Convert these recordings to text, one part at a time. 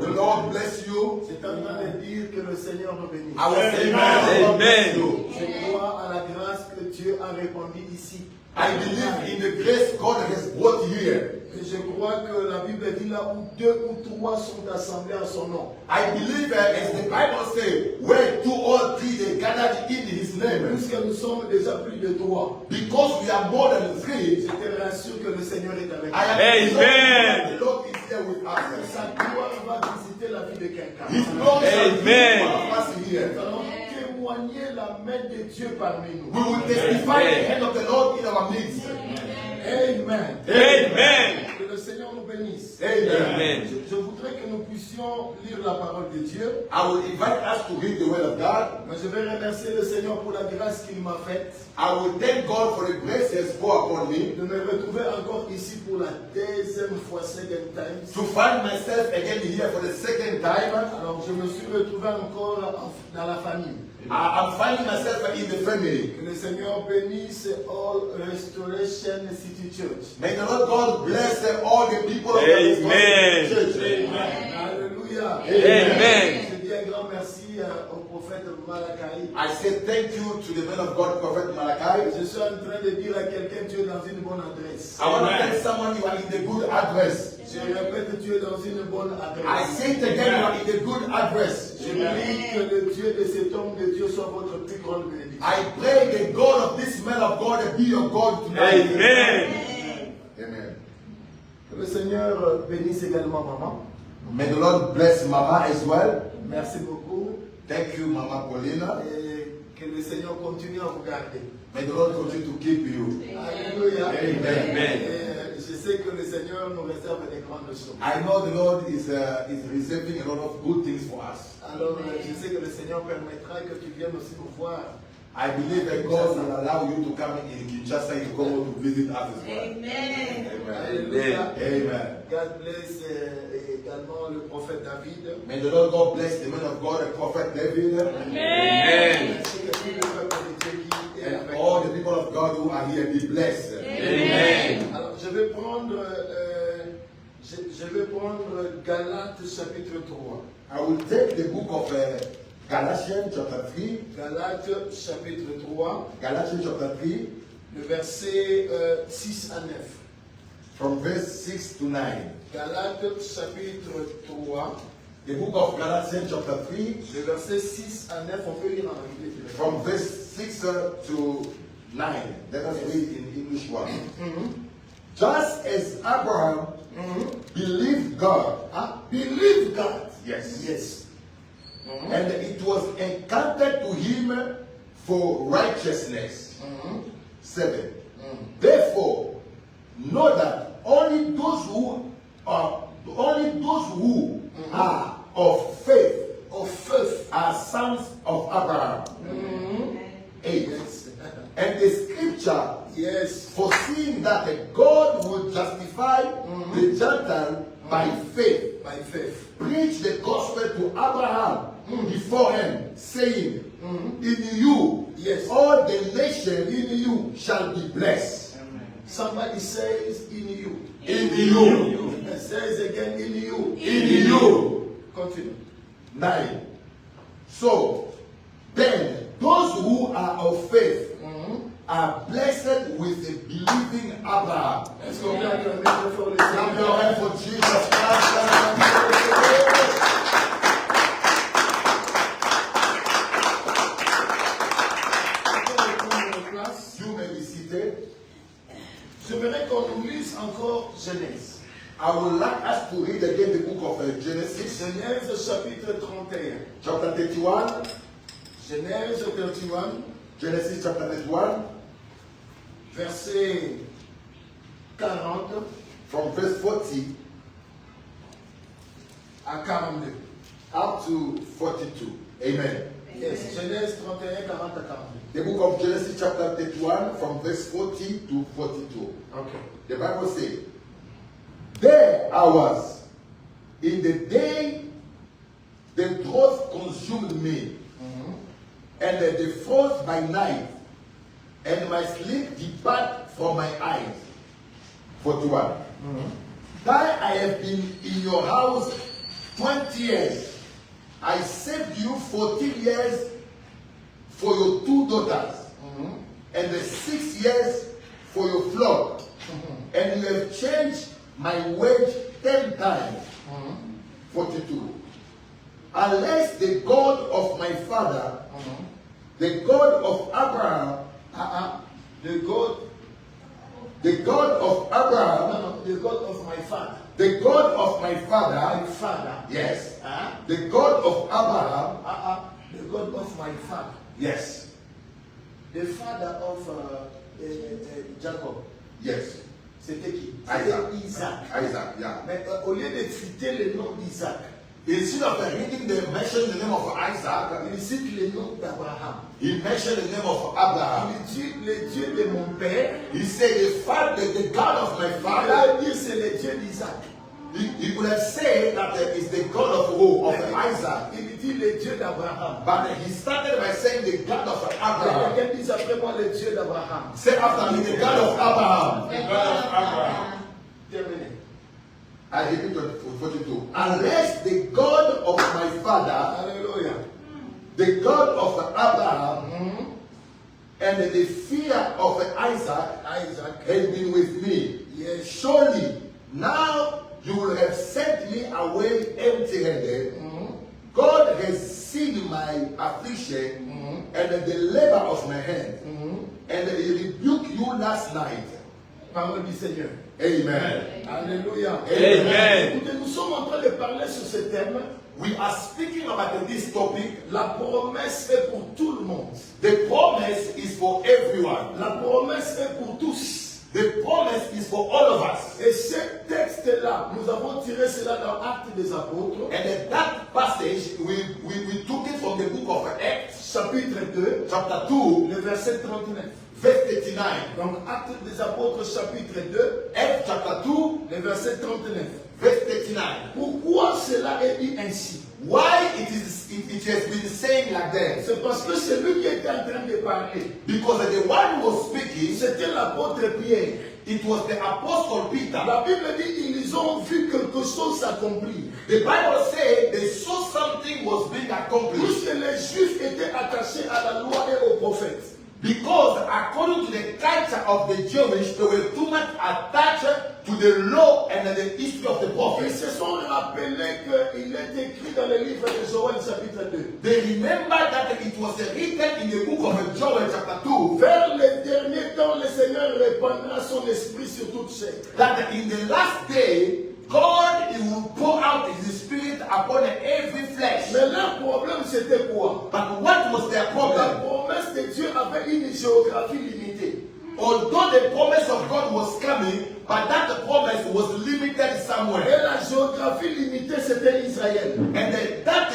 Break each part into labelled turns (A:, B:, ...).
A: The Lord bless you.
B: C'est en train de dire que le Seigneur nous bénisse.
A: I will say, Amen.
B: Je crois à la grâce que Dieu a répandue ici.
A: I believe in the grace God has brought here.
B: Et je crois que la Bible dit là où 2 ou 3 sont assemblés en son nom.
A: I believe as the Bible says, where 2 or 3 they gathered in His name.
B: Puisque nous sommes déjà plus de 3.
A: Because we are more than 3.
B: Je te rassure que le Seigneur est avec nous.
A: Amen. The Lord is here with us.
B: Sa gloire va visiter la vie de quelqu'un.
A: His glory shall
C: Amen.
A: be one of us here.
B: Nous allons témoigner la main de Dieu parmi nous.
A: We will testify the hand of the Lord in our midst.
B: Amen.
C: Amen.
B: Que le Seigneur nous bénisse.
A: Amen.
B: Je voudrais que nous puissions lire la parole de Dieu.
A: I will invite us to read the word of God.
B: Mais je vais remercier le Seigneur pour la grâce qu'il m'a faite
A: I will thank God for the grace He has poured upon me
B: de me retrouver encore ici pour la deuxième fois, second time.
A: to find myself again here for the second time.
B: Alors je me suis retrouvé encore dans la famille.
A: I'm finding myself in the family.
B: Que le Seigneur bénisse All Restoration City Church.
A: May the Lord God bless all the people of
C: Amen.
A: the church.
C: Amen.
B: Alléluia.
C: Amen.
B: Je dis un grand merci au prophète Malachi.
A: I say thank you to the man of God, Prophet Malachi.
B: Je suis en train de dire à quelqu'un, tu es dans une bonne adresse.
A: I want to tell someone you are in the good address.
B: Je répète, tu es dans une bonne
A: I
B: adresse.
A: say it again, you are in the good address.
B: Je prie que le Dieu de cet homme de Dieu soit votre plus grande bénédiction.
A: I pray the God of this man of God be your God tonight.
C: Amen.
A: Amen.
B: Que le Seigneur bénisse également maman.
A: May the Lord bless Mama as well.
B: Merci beaucoup.
A: Thank you, Mama Paulina.
B: Et que le Seigneur continue à vous garder.
A: May the Lord continue to keep you.
B: Alléluia.
A: Amen.
B: Et je sais que le Seigneur nous réserve des grandes choses.
A: I know the Lord is reserving a lot of good things for us.
B: Alors je sais que le Seigneur permettra que tu viennes aussi nous voir.
A: I believe that God will allow you to come in Kinshasa and come to visit us as well.
D: Amen.
B: Alléluia.
A: Amen.
B: God bless également le prophète David.
A: May the Lord God bless the man of God, the prophet David,
C: Amen.
B: Merci que tout le peuple de Dieu qui est
A: and
B: avec
A: all
B: nous.
A: the people of God who are here be blessed.
C: Amen.
B: Alors je vais prendre Galates chapitre 3.
A: I will take the book of Galatians chapter 3.
B: Galates chapitre 3,
A: Galatians chapter 3,
B: le verset 6 à 9.
A: from verse 6 to 9.
B: Galates chapitre 3,
A: The book of Galatians chapter 3,
B: le verset 6 à 9, on peut lire en anglais.
A: from verse 6 to 9. Let us read in English one. Just as Abraham believed God.
B: Believe God.
A: Yes.
B: Yes.
A: And it was accounted to him for righteousness. 7. Therefore, know that only those who are of faith are sons of Abraham. 8. And the scripture foreseeing that God would justify the Gentile by faith.
B: By faith.
A: Preach the gospel to Abraham beforehand, saying, in you, all the nations in you shall be blessed.
B: Somebody says in you.
A: In you.
B: And says again in you.
A: In you.
B: Continue.
A: 9. So, then, those who are of faith are blessed with the believing Abraham.
B: Est-ce qu'on peut acclamer très fort les
A: Clap your
B: Seigneurs?
A: hands for Jesus Christ. You may be seated.
B: J'aimerais qu'on nous lise encore Genèse.
A: I would like us to read again the book of Genesis,
B: Genèse chapitre 31.
A: chapter 31.
B: Genèse 31,
A: Genesis chapter 31,
B: verset 40
A: from verse 40
B: à 42.
A: up to 42. Amen.
B: Yes, Genèse 31, 40 à 42.
A: The book of Genesis chapter 31 from verse 40 to 42.
B: Okay.
A: The Bible says, there I was in the day the drought consumed me, and the frost by night, and my sleep departed from my eyes. 41. That I have been in your house 20 years. I saved you 14 years for your 2 daughters, and the 6 years for your flock. And you have changed my wage 10 times. 42. Unless the God of my father, the God of Abraham,
B: The God
A: of Abraham,
B: the God of my father.
A: the God of my
B: My
A: father,
B: father.
A: yes,
B: Huh?
A: the God of Abraham,
B: The God of my father.
A: yes,
B: The father of Jacob.
A: yes,
B: C'était qui?
A: Isaac.
B: C'était Isaac.
A: Isaac, yeah.
B: Mais au lieu de citer le nom d'Isaac,
A: Instead of reading the mention the name of Isaac,
B: il cite le nom d'Abraham.
A: he mentioned the name of Abraham.
B: Il dit le Dieu de mon père.
A: He said, the God of my
B: Il
A: father.
B: a dit c'est le Dieu d'Isaac.
A: He could have said that it's the God of who? Of Isaac.
B: Il dit le Dieu d'Abraham.
A: But he started by saying the God of Abraham.
B: Quelqu'un dit après moi le Dieu d'Abraham.
A: Say after me, the God of Abraham.
C: The God of Abraham.
B: Terminé.
A: I repeat 42. Unless the God of my father,
B: Alléluia.
A: the God of Abraham, and the fear of Isaac
B: Isaac.
A: had been with me,
B: Yes.
A: surely now you will have sent me away empty-handed. God has seen my affliction and the labor of my hand, and he rebuked you last night.
B: Parole du Seigneur.
A: Amen.
B: Alléluia.
C: Amen.
B: Écoutez, nous sommes en train de parler sur ce thème.
A: We are speaking about this topic.
B: La promesse est pour tout le monde.
A: The promise is for everyone.
B: La promesse est pour tous.
A: The promise is for all of us.
B: Et ce texte-là, nous avons tiré cela dans Actes des Apôtres,
A: And that passage, we took it from the book of Acts,
B: chapitre 2,
A: chapter 2,
B: le verset 39.
A: verse 39.
B: Donc Actes des Apôtres, chapitre 2,
A: Acts chapter 2,
B: le verset 39.
A: verse 39.
B: Pourquoi cela est dit ainsi?
A: Why it has been saying like that?
B: C'est parce que celui qui était en train de parler,
A: Because the one who was speaking,
B: c'était l'apôtre Pierre.
A: it was the apostle Peter.
B: La Bible dit ils ont vu quelque chose s'accomplir.
A: The Bible said they saw something was being accomplished.
B: Puisque les Juifs étaient attachés à la loi et aux prophètes.
A: Because according to the culture of the Jewish, they were too much attached to the law and the history of the
B: Ils
A: prophets.
B: se sont rappelés qu'il est écrit dans le livre de Joël chapitre 2.
A: They remember that it was written in the book of Joel chapter 2
B: Vers les derniers temps, le Seigneur répandra son esprit sur toute chair.
A: that in the last day, God he will pour out his spirit upon every flesh.
B: Mais leur problème c'était quoi?
A: But what was their
B: La
A: problem?
B: promesse de Dieu avait une géographie limitée.
A: Although the promise of God was coming, but that promise was limited
B: Et
A: somewhere.
B: la géographie limitée c'était Israël.
A: And that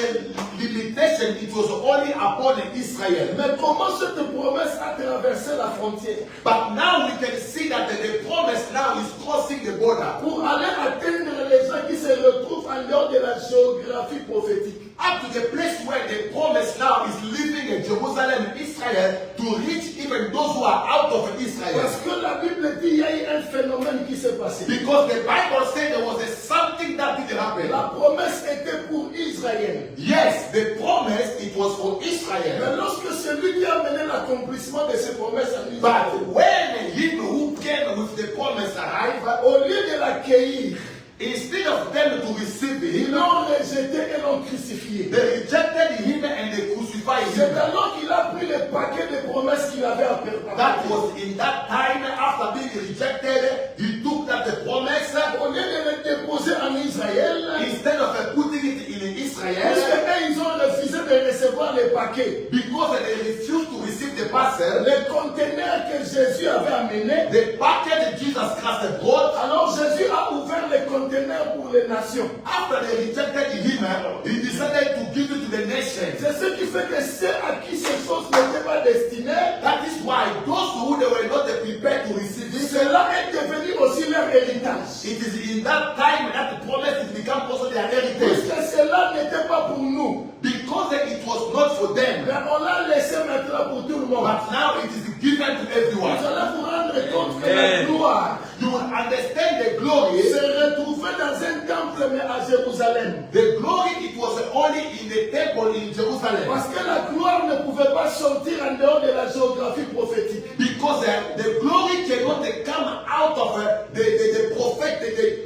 A: limitation, it was only upon Israel.
B: Mais comment cette promesse a traversé la frontière?
A: But now we can see that the promise now is crossing the border.
B: Pour aller atteindre les gens qui se retrouvent en dehors de la géographie prophétique.
A: Up to the place where the promise now is living in Jerusalem, Israel, to reach even those who are out of Israel.
B: Parce que la Bible dit qu'il y a eu un phénomène qui s'est passé.
A: Because the Bible said there was something that did happen.
B: La promesse était pour Israël.
A: Yes, the promise, it was for
B: Mais
A: Israel.
B: lorsque celui qui a mené l'accomplissement de ces promesses en
A: But
B: Israël,
A: when him who came with the promise arrived,
B: au lieu de l'accueillir,
A: instead of them to receive
B: ils
A: him,
B: l'ont rejeté et l'ont crucifié.
A: they rejected him and they crucified
B: C'est
A: him.
B: alors qu'il a pris le paquet de promesses qu'il avait à faire.
A: That was in that time, after being rejected, he took that the promise,
B: Au lieu de le déposer en Israël,
A: instead of putting it in
B: puisque
A: Israel,
B: eux, ils ont refusé de recevoir les paquets.
A: because they refused to receive the parcel,
B: Les conteneurs que Jésus avait amenés,
A: the package Jesus Christ brought.
B: alors Jésus a ouvert les conteneurs pour les nations.
A: After they rejected him, he decided to give it to the nations.
B: C'est ce qui fait que ceux à qui ces choses n'étaient pas destinées,
A: That is why those who they were not prepared to receive it,
B: cela est devenu aussi leur héritage.
A: it is in that time that the promise has become also their heritage.
B: Puisque cela n'était pas pour nous,
A: Because it was not for them,
B: mais on l'a laissé maintenant pour tout le monde.
A: but now it is given to
B: Vous
A: everyone.
B: allez vous rendre compte que la
C: Amen.
B: gloire
A: You will understand the glory,
B: se retrouvait dans un temple, mais à Jérusalem.
A: the glory, it was only in the temple in Jerusalem.
B: Parce que la gloire ne pouvait pas sortir en dehors de la géographie prophétique.
A: Because the glory cannot come out of the prophet,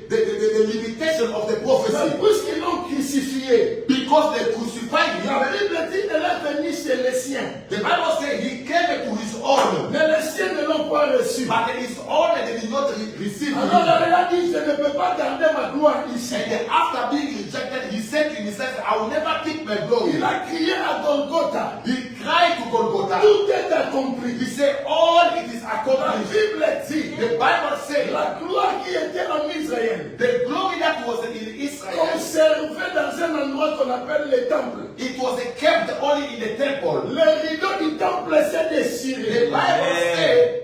A: the limitation of the
B: Mais
A: prophecy.
B: puisqu'ils l'ont crucifié,
A: Because they crucified
B: la
A: him.
B: Bible dit qu'elle est venue chez les siens.
A: The Bible says he came to his own,
B: Mais les siens ne l'ont pas reçu.
A: but his own they did not receive him.
B: Alors elle a dit, je ne peux pas garder ma gloire ici.
A: And then after being rejected, he said to himself, I will never keep my glory.
B: Il a crié à Golgotha.
A: He cried to Golgotha.
B: Tout est accompli.
A: He said, all it is
B: La
A: accomplished.
B: Bible dit,
A: The Bible says,
B: la gloire qui était en Israël,
A: the glory that was in Israel,
B: conservée dans un endroit qu'on appelle le temple.
A: it was kept only in the temple.
B: Le rideau du temple s'est
A: The
B: déchiré.
A: Bible says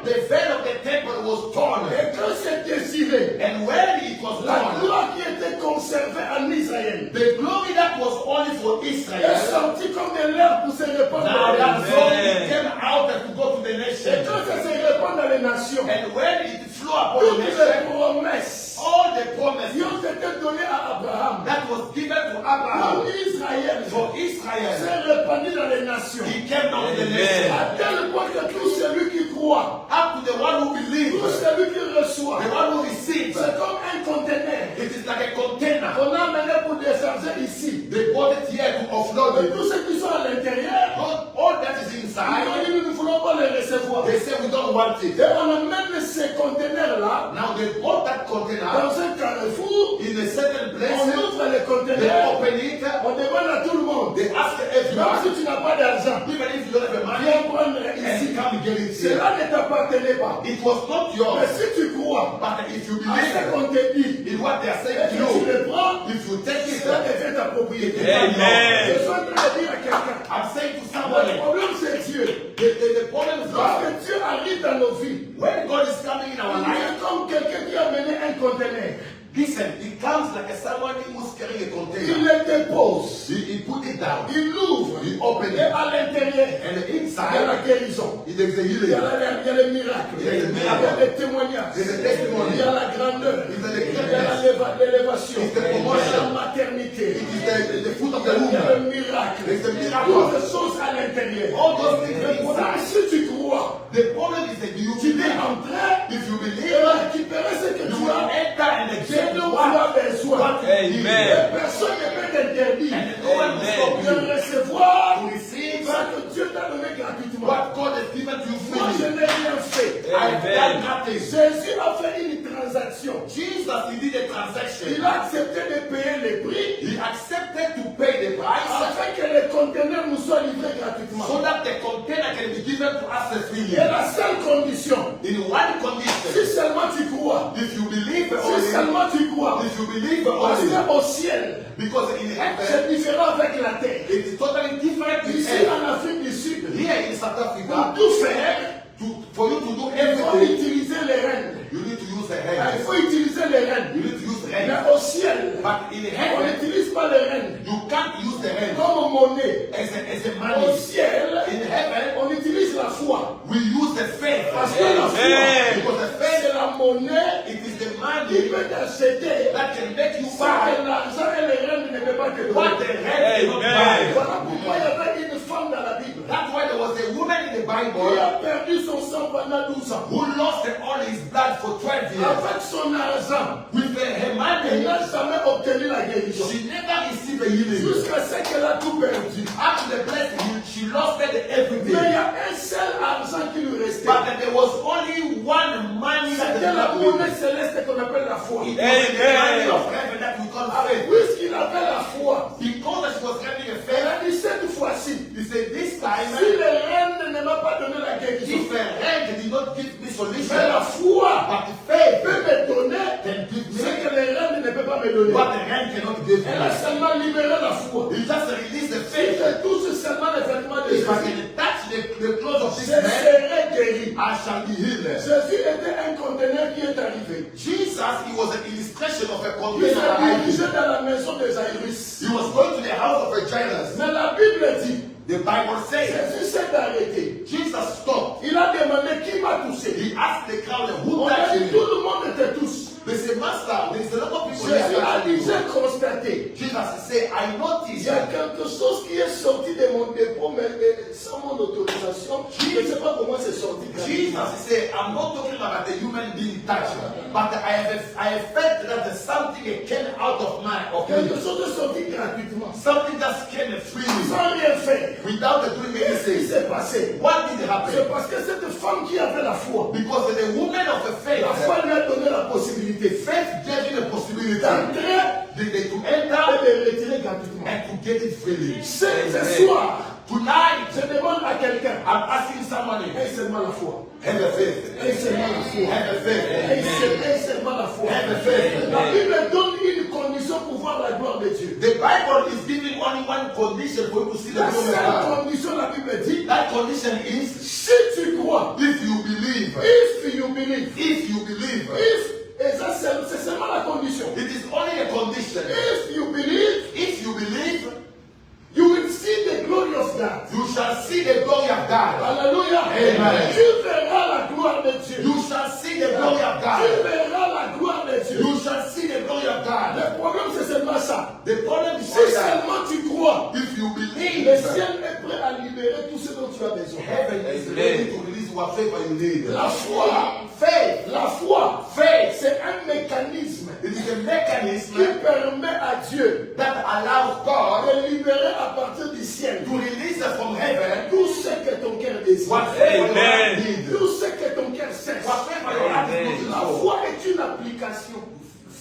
A: the veil of the temple was torn.
B: Et quand c'est déchiré,
A: And when it was
B: la
A: torn,
B: gloire qui était conservée en Israël
A: the glory that was only for
B: est
A: Israel,
B: sortie comme de l'air pour se répandre
A: now
B: dans les
A: that
B: nations.
A: glory came out and to go to the
B: Et
A: nation.
B: quand ça se répand dans les nations,
A: And when it flew upon
B: toutes
A: the
B: les
A: nation,
B: promesses
A: all the
B: qui
A: promises
B: ont été données à Abraham
A: that was given to
B: pour
A: Abraham
B: Israël
A: for Israel,
B: s'est répandu dans les nations.
A: he came down to the
C: Amen.
A: nation.
B: À tel point que tout celui qui croit,
A: Up to the one who believes,
B: tout celui qui reçoit,
A: the one who receives.
B: c'est comme un conteneur
A: It is like a container.
B: qu'on a amené pour décharger ici.
A: They brought it here to offload
B: Et
A: it.
B: tous ceux qui sont à l'intérieur,
A: All that is
B: ils ont
A: inside,
B: dit nous ne voulons pas les recevoir.
A: they say we don't want it.
B: Et on amène ces conteneurs-là
A: Now they brought that container
B: dans un carrefour,
A: in a certain
B: on
A: place.
B: ouvre les
A: They
B: conteneurs,
A: open it.
B: on demande à tout le monde.
A: They ask
B: Même
A: everyone,
B: si tu n'as pas d'argent,
A: even if you don't have a money,
B: viens prendre
A: and
B: ici.
A: come get it here.
B: Cela ne t'appartenait pas.
A: It was not
B: Mais
A: yours.
B: si tu crois
A: But if you
B: à ce
A: believe
B: qu'on te dit,
A: in what they are
B: et
A: saying
B: que
A: to
B: tu
A: you,
B: le prends,
A: if you take it,
B: cela devient ta propriété.
C: Amen.
B: Je suis en train de dire à quelqu'un,
A: I'm saying to
B: le
A: somebody,
B: problème c'est Dieu.
A: the problem is God.
B: Lorsque Dieu arrive dans nos vies,
A: When God is coming in our
B: il
A: life,
B: est comme quelqu'un qui a mené un conteneur.
A: listen, he comes like someone who's carrying a
B: Il
A: container.
B: le dépose,
A: He put it down.
B: il l'ouvre,
A: He opened
B: et
A: it.
B: à l'intérieur,
A: And
B: il y a la
A: inside,
B: guérison.
A: it is the
B: Il y
A: healing.
B: a les miracles,
A: Il y a les
B: il y
A: miracles.
B: a les témoignages,
A: Il y a les testimonies.
B: il y a la grandeur,
A: Il y a
B: il
A: les
B: y a
A: greatness.
B: l'élévation,
A: It's the
B: il y a
A: promotion.
B: la maternité,
A: It is the fruit of the
B: il y a le
A: womb.
B: miracle,
A: It's the miracle.
B: toutes les choses à l'intérieur.
A: All those things
B: Le problème,
A: inside.
B: si tu crois,
A: The problem is that you
B: tu es
A: believe.
B: en train
A: If you
B: de
A: believe,
B: récupérer ce que
A: you
B: tu
A: will
B: as,
A: enter and
B: ce
A: get
B: dont tu
A: what
B: as besoin.
C: Amen.
B: Et personne ne peut t'interdire
A: and no one will stop
B: de
A: you
B: recevoir
A: to receive
B: ce que Dieu t'a donné gratuitement.
A: what God has given to you
B: Moi, je
A: freely.
B: n'ai rien fait.
A: I've
C: Amen.
A: done nothing.
B: Jésus a fait une transaction.
A: Jesus, he did a
B: Il
A: transaction.
B: a accepté de payer les prix
A: He accepted to pay the price
B: afin que les conteneurs nous soient livrés gratuitement.
A: so that the container can be given to us freely.
B: Et la seule condition,
A: In one
B: si
A: condition,
B: seulement tu crois,
A: if you believe
B: si
A: only,
B: seulement tu crois,
A: if you believe
B: parce
A: only,
B: qu'au ciel,
A: because in heaven,
B: c'est différent avec la terre.
A: it is totally different in
B: Ici
A: heaven.
B: en Afrique du Sud,
A: Here in South
B: pour
A: Africa,
B: tout faire,
A: for you to do
B: il faut
A: everything,
B: utiliser les rênes.
A: you need to use the
B: Il
A: hands.
B: faut utiliser les rênes.
A: You need to use the
B: Mais
A: hands.
B: au ciel,
A: But in
B: on
A: heaven,
B: n'utilise pas les rênes
A: you can't use the hands
B: comme monnaie.
A: as a
B: Au
A: money.
B: ciel,
A: In heaven,
B: on utilise la foi.
A: we use the faith.
B: Parce que la foi,
C: Amen.
A: Because the faith,
B: c'est la monnaie
A: it is the
B: qui
A: money
B: peut t'acheter.
A: that can make you
B: Ça que
A: buy
B: l'argent et les rênes ne peuvent pas te
A: what
B: donner.
A: the hand cannot
C: Amen.
A: buy.
B: Voilà pourquoi il y avait une femme dans la Bible
A: That's why there was a woman in the
B: qui
A: Bible
B: a perdu son sang pendant 12 ans.
A: who lost all his blood for 12 years.
B: Avec son argent,
A: With her
B: elle
A: money,
B: n'a jamais obtenu la guérison.
A: she never received a healing.
B: Jusqu'à ce qu'elle a tout perdu.
A: Up to the place she lost everything.
B: Mais il y a un seul argent qui lui restait.
A: But there was only one money that
B: C'était la
A: was
B: monnaie
A: left.
B: céleste qu'on appelle la foi.
A: It was the money
C: Amen.
A: of heaven that we call faith.
B: Puisqu'il avait la foi,
A: Because she was having a
B: elle
A: faith,
B: a dit cette fois-ci,
A: he said, this
B: si
A: time,
B: les reines ne m'a pas donné la guérison,
A: if a hand did not give me solution,
B: mais la foi
A: but the faith
B: peut me donner
A: can give
B: ce
A: me
B: que les reines ne peuvent pas me donner.
A: what the hand cannot give
B: Elle a
A: me.
B: seulement libéré la foi.
A: He just released the
B: Si
A: faith.
B: je touche seulement les vêtements de
A: If I
B: Jésus,
A: can touch the clothes of
B: je
A: this man,
B: serai guéri.
A: I shall be healed.
B: Jésus était un conteneur qui est arrivé.
A: Jesus, he was an illustration of a
B: Il
A: container
B: s'est dirigé
A: arriving.
B: dans la maison de Jairus.
A: He was going to the house of a Jairus.
B: Mais la Bible dit,
A: The Bible says
B: Jésus s'est arrêté.
A: Jesus stopped.
B: Il a demandé qui m'a touché.
A: He asked the crowd, who
B: On a
A: touched
B: dit,
A: me?
B: tout le monde
A: Master, there is a lot of people here.
B: Jésus a dit, j'ai constaté.
A: Jesus said, I
B: Il
A: noticed
B: y a quelque chose qui est sorti de mon dépôt, mais sans mon autorisation. Je ne sais pas comment c'est sorti.
A: Jesus said, I'm not talking about a human being touch, but I have felt that something came out of
B: Quelque
A: me.
B: chose est sorti gratuitement.
A: Something just came freely,
B: Sans rien faire.
A: without doing
B: Qu'est-ce qui
A: anything.
B: s'est passé?
A: What did
B: C'est
A: happen?
B: parce que cette femme qui avait la foi,
A: Because the woman of the faith,
B: la foi lui a donné la possibilité
A: faith gave you the possibility
B: d'entrer
A: to
B: et
A: enter
B: de retirer gratuitement.
A: and to get it freely.
B: Ce soir,
A: Tonight,
B: je demande à quelqu'un,
A: I'm asking somebody,
B: aie seulement la foi.
A: have a faith.
B: Aie seulement la foi.
A: Have a faith.
B: Aie seulement la foi.
A: Have a faith.
B: La Bible donne une condition pour voir la gloire de Dieu.
A: The Bible is giving only one condition for you to see the
B: La
A: glory of
B: seule
A: God.
B: condition, la Bible dit,
A: That condition is
B: si tu crois,
A: if you believe.
B: if you believe,
A: If you believe.
B: et ça c'est seulement la condition.
A: It is only a condition.
B: If you believe,
A: If you believe,
B: you will see the glory of God.
A: you shall see the glory of God.
B: Alléluia.
A: Amen.
B: Tu verras la gloire de Dieu.
A: You shall see the glory of
B: Tu
A: God.
B: verras la gloire de Dieu.
A: You shall see the glory of God.
B: Le problème c'est seulement ça.
A: The problem is
B: Si
A: that
B: seulement tu crois,
A: if you believe,
B: le ciel est prêt à libérer tout ce dont tu as besoin.
A: heaven is ready to release whatever you need.
B: La foi,
A: Faith,
B: faith, c'est un mécanisme
A: it is a
B: qui
A: mechanism
B: permet à Dieu
A: that allows God
B: de libérer à partir du ciel
A: to release from heaven
B: tout ce que ton cœur désire,
A: whatever your
C: Amen.
A: heart needs.
B: tout ce que ton cœur cherche.
A: Whatever your heart is looking
B: La
A: for.
B: foi est une application.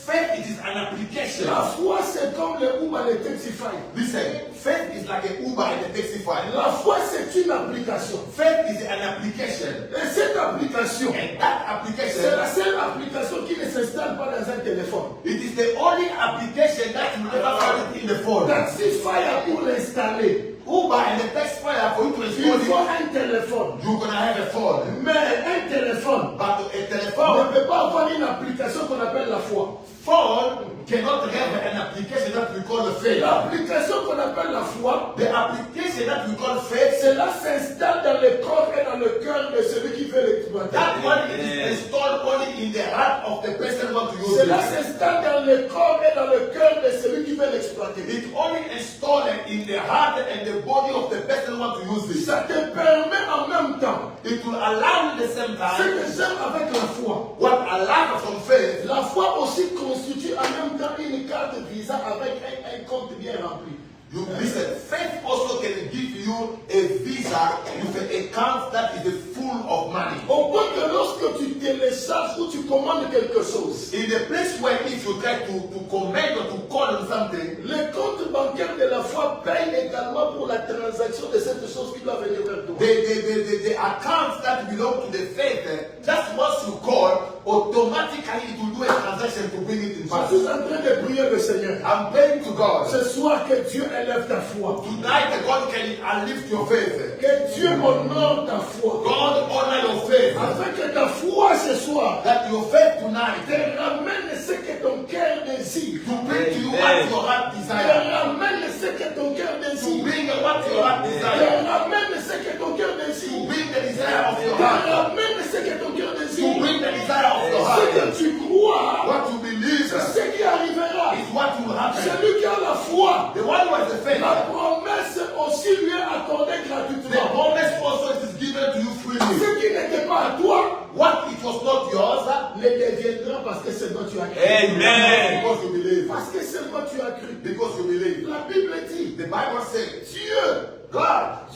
A: Faith, it is an application.
B: La foi, c'est comme le Uber, le Taxify.
A: Listen, faith is like an Uber and a taxify.
B: La foi, c'est une application.
A: Faith is an application.
B: Et cette application,
A: And that
B: c'est
A: application,
B: la seule application qui ne s'installe pas dans un téléphone.
A: it is the only application that you never find it in the phone.
B: Taxify, pour l'installer,
A: Uber and the taxify, for you to
B: il
A: install
B: faut
A: it,
B: un téléphone.
A: you're gonna have a phone.
B: Mais un téléphone
A: But a
B: ne
A: telephone,
B: peut pas avoir une application qu'on appelle la foi.
A: phone cannot have an application that we call the faith.
B: L'application qu'on appelle la foi,
A: The application that we call faith,
B: cela s'installe dans le corps et dans le cœur de celui qui veut l'exploiter.
A: that one it is installed only in the heart of the person who wants to use
B: Cela
A: it.
B: s'installe dans le corps et dans le cœur de celui qui veut l'exploiter.
A: It only installed in the heart and the body of the person who wants to use it.
B: Ça te permet en même temps.
A: It will allow at the same
B: Ce
A: time
B: que j'aime avec la foi,
A: what allows from faith.
B: la foi aussi constitue en même temps une carte Visa avec un compte bien rempli.
A: You listen, faith also can give you a visa with an account that is full of money.
B: Au point que lorsque tu télécharges ou tu commandes quelque chose,
A: In the place where if you try to command or to call on something,
B: le compte bancaire de la foi paye également pour la transaction de cette chose qui doit venir vers toi.
A: the accounts that belong to the faith, just once you call, automatically it will do a transaction to bring it in
B: Je
A: pass.
B: suis en train de prier le Seigneur.
A: I'm praying to God.
B: Ce soir, que Dieu élève ta foi.
A: Tonight, God can lift your faith.
B: Que Dieu honore ta foi.
A: God honor your faith.
B: Afin que ta foi ce soir
A: That your faith tonight
B: te ramène ce que ton cœur désire.
A: to bring to you what your heart
B: Te
A: desires.
B: ramène ce que ton cœur
A: To
B: désire.
A: bring what your heart
B: Te
A: desires.
B: ramène ce que ton cœur
A: To
B: désire.
A: bring the desire of your
B: Te
A: heart.
B: ramène ce que ton cœur
A: To
B: désire.
A: bring the desire of your
B: Ce
A: heart.
B: que tu crois,
A: What you believe
B: ce qui arrivera.
A: is what will happen.
B: Celui qui a la foi,
A: The one who has the faith,
B: la promesse aussi lui est accordée
A: the
B: gratuitement.
A: promise also is given to you freely.
B: Ce qui n'était pas à toi
A: What it was not yours,
B: ne deviendra parce que c'est dont tu as cru.
C: Amen.
A: because you believe.
B: Parce que seulement tu as cru.
A: Because you believe.
B: La Bible dit,
A: The Bible says,
B: Dieu,
A: God,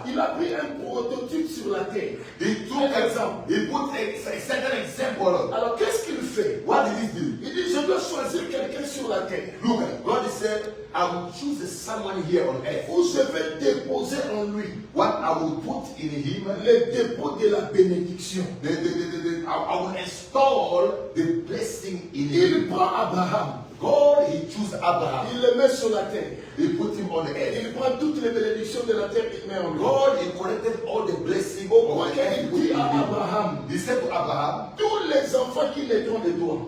B: il a pris un prototype sur la terre.
A: He took example. He put a certain example.
B: Alors qu'est-ce qu'il fait?
A: What did he do?
B: Il dit, je dois choisir quelqu'un sur la terre
A: Look, God said, I will choose someone here on earth.
B: où je vais déposer en lui
A: What I will put in him,
B: le dépôt de la bénédiction.
A: I will install the blessing in
B: Il
A: him.
B: prend Abraham,
A: God, he chose Abraham.
B: il le met sur la terre.
A: He put him on the earth.
B: Il prend toutes les bénédictions de la terre, il met en lui.
A: God, he collected all the blessings
B: Au
A: of
B: point
A: the earth.
B: qu'il
A: He put
B: dit
A: in
B: à
A: him.
B: Abraham,
A: He said to Abraham,
B: tous les enfants qui naîtront de toi,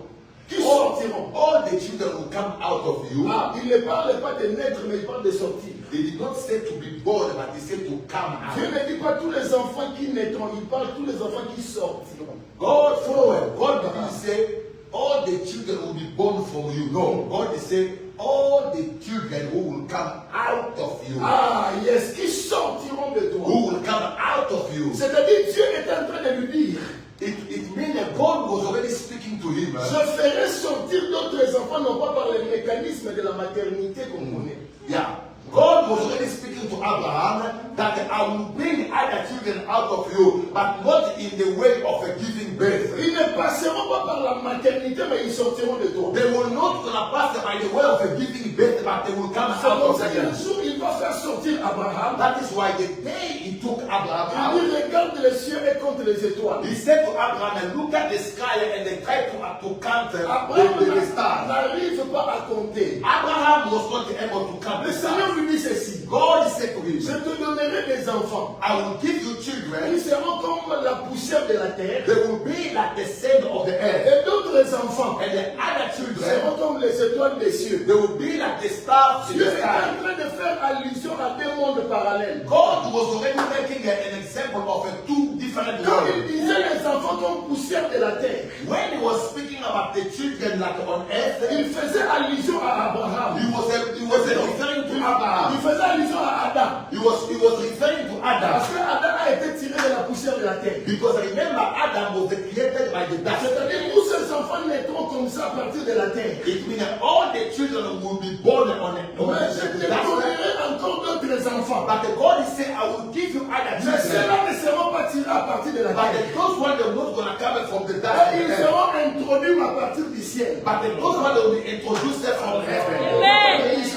B: qui sortiront.
A: all the children will come out of you.
B: Ah, il ne parle pas de naître, mais il parle de sortir.
A: They did not say to be born, but he said to come
B: Dieu
A: out.
B: ne dit pas tous les enfants qui naîtront, il parle tous les enfants qui sortiront.
A: God, forward. God didn't say all the children will be born from you. No, God is saying all the children who will come out of you.
B: Ah, yes, qui sortiront de toi.
A: Who will come out of you.
B: C'est-à-dire, Dieu est en train de lui dire,
A: It means that God was already speaking to him.
B: je ferai sortir d'autres enfants, non pas par les mécanismes de la maternité qu'on connaît.
A: Yeah. God was already speaking to Abraham that I will bring other children out of you, but not in the way of a giving birth.
B: Ils ne passeront pas par la maternité, mais ils sortiront de toi.
A: They will not gonna pass by the way of a giving birth, but they will come
B: C'est
A: out
B: comme
A: of
B: ça qu'un
A: you.
B: jour, il va faire sortir Abraham.
A: That is why the day he took Abraham
B: Il
A: out,
B: dit, regarde les cieux et compte les étoiles.
A: he said to Abraham, and look at the sky and they tried to count
B: Abraham
A: the stars.
B: n'arrive pas à compter.
A: Abraham was not able to count
B: Le
A: the
B: Seigneur
A: stars.
B: lui dit ceci.
A: God said to him,
B: Je te donnerai des enfants.
A: I will give you
B: Ils
A: children,
B: seront comme la poussière de la terre.
A: they will be like the sand of the earth.
B: Et d'autres enfants
A: And the other children,
B: seront comme les étoiles des cieux.
A: they will be like the stars in
B: Dieu
A: the
B: est
A: sky.
B: en train de faire allusion à deux mondes parallèles.
A: God was already making an example of two different
B: Quand il
A: worlds.
B: disait les enfants comme poussière de la terre,
A: When he was speaking about the children like on earth,
B: il faisait allusion à Abraham.
A: he was referring to
B: Il
A: Abraham.
B: faisait allusion à Adam.
A: He was referring to Adam.
B: Parce que Adam a été tiré de la poussière de la terre.
A: Because remember, Adam was created by the dust.
B: C'est-à-dire tous ces enfants naîtront comme ça à partir de la terre.
A: It means that all the children will be born on
B: Mais
A: the
B: je te
A: dust.
B: donnerai encore d'autres enfants.
A: But the God is saying, I will give you other
B: Mais
A: children.
B: ceux-là ne seront pas tirés à partir de la
A: But
B: terre.
A: those ones are not going to come from the dust.
B: Et ils seront introduits à partir du ciel.
A: But those ones will be introduced from heaven.
B: Amen.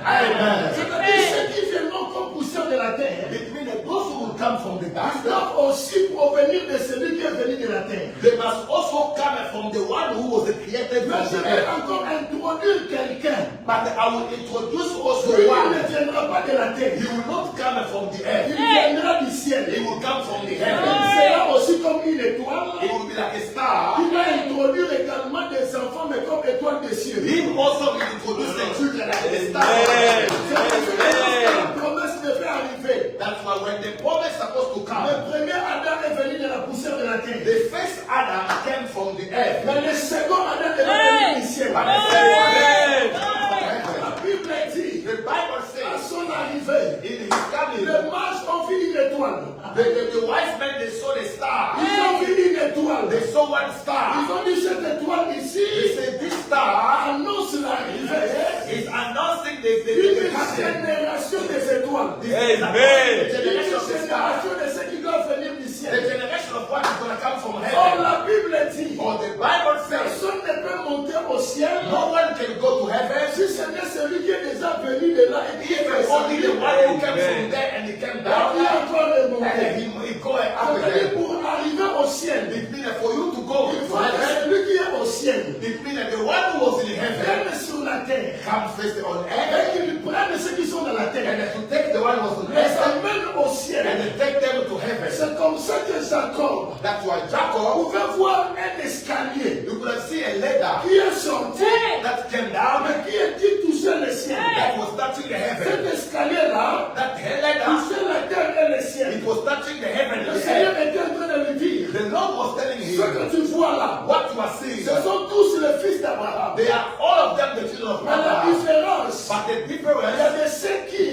A: Amen.
B: C'est-à-dire ceux qui viendront comme poussière de la terre.
A: It means that those who will come from the
B: Ils
A: dust,
B: doivent aussi provenir de celui qui est venu de la terre.
A: they must also come from the one who was created
B: Mais
A: from
B: je
A: the
B: vais
A: earth.
B: encore introduire quelqu'un.
A: But I will introduce also
B: Lui, il
A: one.
B: ne viendra pas de la terre.
A: He will not come from the
B: Il
A: earth.
B: viendra du ciel.
A: He will come from the
B: Il
A: heaven.
B: sera aussi comme une
A: He
B: étoile.
A: will be like a star.
B: Il va introduire également des enfants, mais comme étoiles des cieux.
A: Him also will introduce the children like a star.
C: Amen.
B: C'est parce que lorsque la promesse devait arriver,
A: That's why when the promise is supposed to come,
B: le premier Adam est venu de la poussière de la terre.
A: the first Adam came from the earth.
B: Mais le second Adam est venu du ciel.
A: But the second
C: Amen.
A: Adam came from
B: La
A: heaven.
B: Bible dit,
A: The Bible
B: à
A: says
B: son arrivée,
A: in his coming,
B: les mages ont vu une étoile.
A: the wise men they saw the star.
B: Ils ont vu une étoile.
A: They saw one star.
B: Ils ont dit cette étoile
A: They
B: ici
A: said this star
B: annonce l'arrivée
A: is announcing the
B: d'une
A: coming.
B: génération des étoiles.
A: This is
C: Amen.
A: the
B: Une
A: generation of the star.
B: génération de ceux qui doivent venir du
A: The
B: ciel.
A: generation of what is going to come from
B: Or
A: heaven.
B: la Bible dit,
A: Or the Bible says
B: personne ne peut monter au ciel
A: no one can go to heaven
B: si ce n'est celui qui est déjà venu de là et qui est
A: if only the
B: descendu.
A: one who came from there and he came
B: Et
A: down
B: qui est encore
A: and
B: remonté.
A: he go up
B: C'est-à-dire
A: again.
B: pour arriver au ciel,
A: It means that for you to go
B: il
A: to
B: faut que
A: heaven,
B: celui qui est au ciel
A: it means that the one who was in heaven
B: vienne sur la terre
A: comes first on
B: et
A: earth
B: qu'il prenne ceux qui sont dans la
A: and
B: terre,
A: then to take the one who was on
B: les
A: earth
B: amène au
A: and
B: ciel.
A: then take them to heaven.
B: C'est comme ça que Jacob
A: That's why Jacob,
B: pouvait voir un escalier
A: you could see a ladder
B: qui est sorti,
A: that came down
B: mais qui touchait le ciel.
A: that was touching the
B: Cet
A: heaven.
B: escalier-là
A: That ladder,
B: touchait la terre et le ciel.
A: it was touching the heaven and
B: Le
A: the
B: Seigneur
A: earth.
B: était en train de lui dire,
A: The Lord was telling
B: ce
A: him,
B: que tu vois là,
A: what you are seeing,
B: ce sont tous les fils d'Abraham.
A: they are all of them the children of
B: Mais la
A: Abraham.
B: différence,
A: But the
B: il y a
A: difference
B: de ceux qui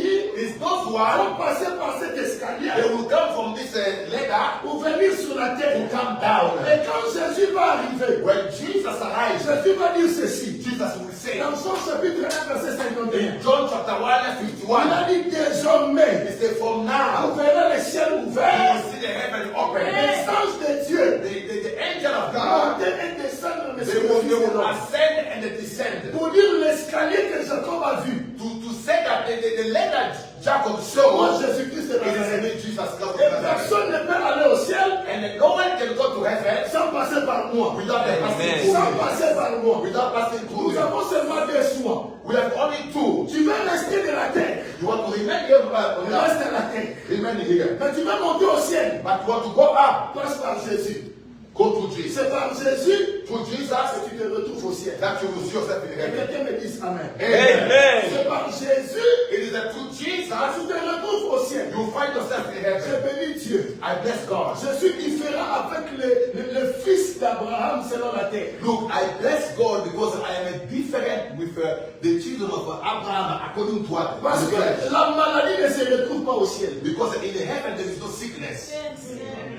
A: is those
B: vont
A: one,
B: passer par cet escalier
A: they will come from this ladder
B: pour venir sur la
A: to
B: terre.
A: come down.
B: Et quand Jésus va arriver,
A: When Jesus arrives,
B: Jésus va dire ceci.
A: Jesus will say,
B: Dans son chapitre 1, verset 51,
A: in John chapter 1 and
B: il
A: 51,
B: a dit désormais,
A: he said, from
B: vous
A: now,
B: verrez le ciel
A: you
B: ouvert,
A: will see the heaven
B: les
A: open.
B: anges de Dieu
A: The angel of God,
B: monter et descendre, mais
A: they
B: c'est le
A: will,
B: Fils
A: they
B: de
A: will
B: l'homme.
A: ascend and they descend.
B: Pour dire l'escalier que Jacob a vu.
A: To say that the ladder Jacob
B: Moi,
A: saw,
B: Jésus-Christ de
A: it is
B: Nazareth.
A: in Jesus Christ.
B: Et personne ne peut aller au ciel
A: And no one can go to heaven
B: sans passer par moi.
A: without the passing
C: Amen.
A: through
B: Sans
A: me.
B: passer par moi.
A: Without passing through
B: Nous
A: me.
B: avons seulement deux choix.
A: We have only two.
B: Tu veux rester de la terre.
A: You want to remain here on
B: Reste
A: earth,
B: de la terre.
A: remain here.
B: Mais tu veux monter au ciel.
A: But you want to go up,
B: Passe par Jésus.
A: go to Jesus.
B: C'est par Jésus
A: To Jesus,
B: que tu te retrouves au ciel.
A: that you will see yourself in
B: Et
A: heaven.
B: quelqu'un me dise Amen.
C: Amen.
B: C'est par Jésus
A: It is the true Jesus.
B: que tu te retrouves au ciel.
A: You find yourself in
B: Je
A: heaven.
B: bénis Dieu.
A: I bless God.
B: Je suis différent avec le fils d'Abraham selon la terre.
A: Look, I bless God because I am different with the children of Abraham according to what?
B: Parce que la maladie ne se retrouve pas au ciel.
A: Because in heaven there is no sickness.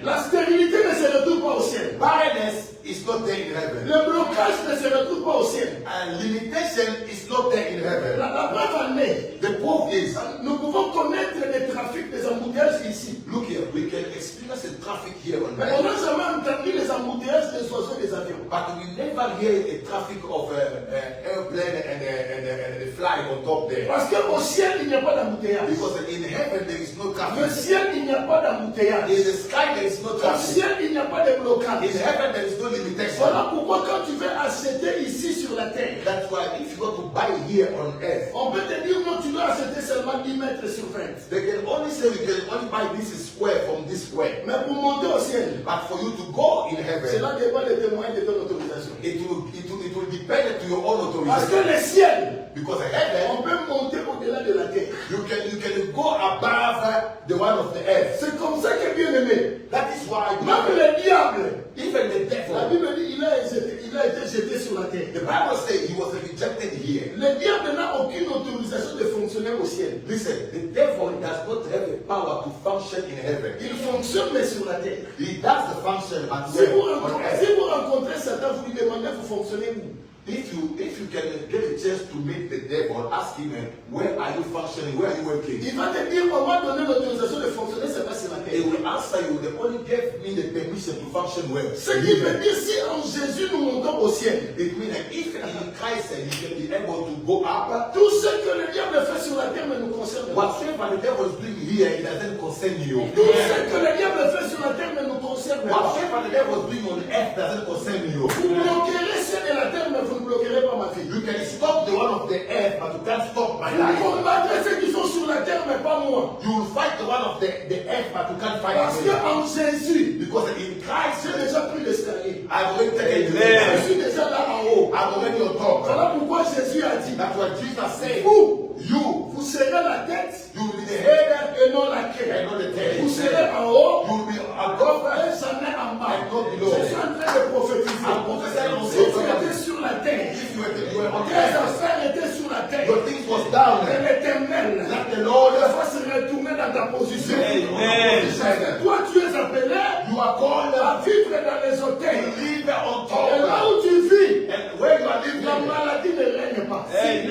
B: La stérilité ne se retrouve pas au ciel.
A: Barrenness is not there in heaven.
B: Le blocage ne se retrouve pas au ciel.
A: And limitation is not there in heaven.
B: La preuve en est,
A: The proof is,
B: nous pouvons connaître le trafic des embouteillages ici.
A: look here, we can experience the traffic here on
B: Mais on
A: earth,
B: n'a jamais entendu les embouteillages des oiseaux des avions.
A: but we never hear a traffic of airplane and the flying on top there.
B: Parce qu'au ciel, il n'y a pas d'embouteillage.
A: Because in heaven there is no
B: Le
A: traffic.
B: ciel, il n'y a pas d'embouteillage.
A: In the sky there is no
B: Au
A: traffic.
B: ciel, il n'y a pas de blocage.
A: In heaven there is no limitation.
B: Voilà pourquoi quand tu veux acheter ici sur la terre,
A: That's why if you go to buy here on earth,
B: on peut te dire non, tu dois acheter seulement 10 mètres sur 20.
A: they can only say you can only buy this square from this square.
B: Mais pour monter au ciel,
A: But for you to go in heaven,
B: cela dépend des témoins de ton autorisation.
A: it will depend to your own
B: Parce que
A: authorization.
B: le ciel,
A: Because heaven,
B: on peut monter au-delà de la terre.
A: you can go above the one of the earth.
B: C'est comme ça que bien aimé.
A: That is why
B: Même le diable,
A: even the
B: la
A: devil,
B: Bible dit il a été jeté sur la terre.
A: the Bible says he was rejected here.
B: Le diable n'a aucune autorisation de fonctionner au ciel.
A: Listen, the devil does not have the power to function in heaven.
B: Il fonctionne mais sur la terre.
A: He does the function, but
B: Si vous
A: where? On earth.
B: rencontrez Satan, vous lui demandez vous fonctionnez où?
A: If you can get a chance to meet the devil, ask him, where are you functioning? Where are you working?
B: Il va te dire on m'a donné l'autorisation de fonctionner, c'est pas sur la
A: He
B: terre.
A: will answer you, they only gave me the permission to function well.
B: Ce qui veut dire si en Jésus nous montons au ciel,
A: It means that if in Christ he can be able to go up,
B: tout ce que le diable fait sur la terre ne nous concerne pas.
A: whatever the devil is doing here, it doesn't concern you.
B: Tout ce que le diable fait sur la terre ne nous concerne pas.
A: Whatever the devil is doing on earth doesn't concern you.
B: Vous bloquerez ceux de la terre, mais vous ne bloquerez pas ma vie.
A: You can stop the one of the earth, but you can't stop my
B: Vous
A: life.
B: combattrez ceux qui sont sur la terre, mais pas moi.
A: You will fight the one of the earth, but you can't fight
B: Parce
A: me.
B: qu'en Jésus,
A: Because in Christ,
B: j'ai déjà pris l'escalier.
A: I've already taken the
B: Je suis déjà là en haut.
A: I'm already on top.
B: Voilà pourquoi Jésus a dit,
A: That's what Jesus said.
B: vous,
A: You,
B: vous serez la tête
A: you will be the head
B: et non la queue.
A: and not the tail.
B: Vous serez en haut
A: You will be
B: et
A: above
B: jamais en bas.
A: and not below.
B: Je suis en train de prophétiser.
A: I'm prophesying
B: Si tu étais sur la terre,
A: If you were on
B: tes
A: earth,
B: affaires étaient sur la terre,
A: your things was down.
B: et l'Éternel
A: That the Lord
B: va se retourner dans ta position.
C: Amen.
B: Parce que toi, tu es appelé
A: you are called
B: à vivre dans les hôtels.
A: to live on
B: Et là
A: top.
B: où tu vis,
A: And where you are living,
B: la maladie ne règne pas.
C: Amen.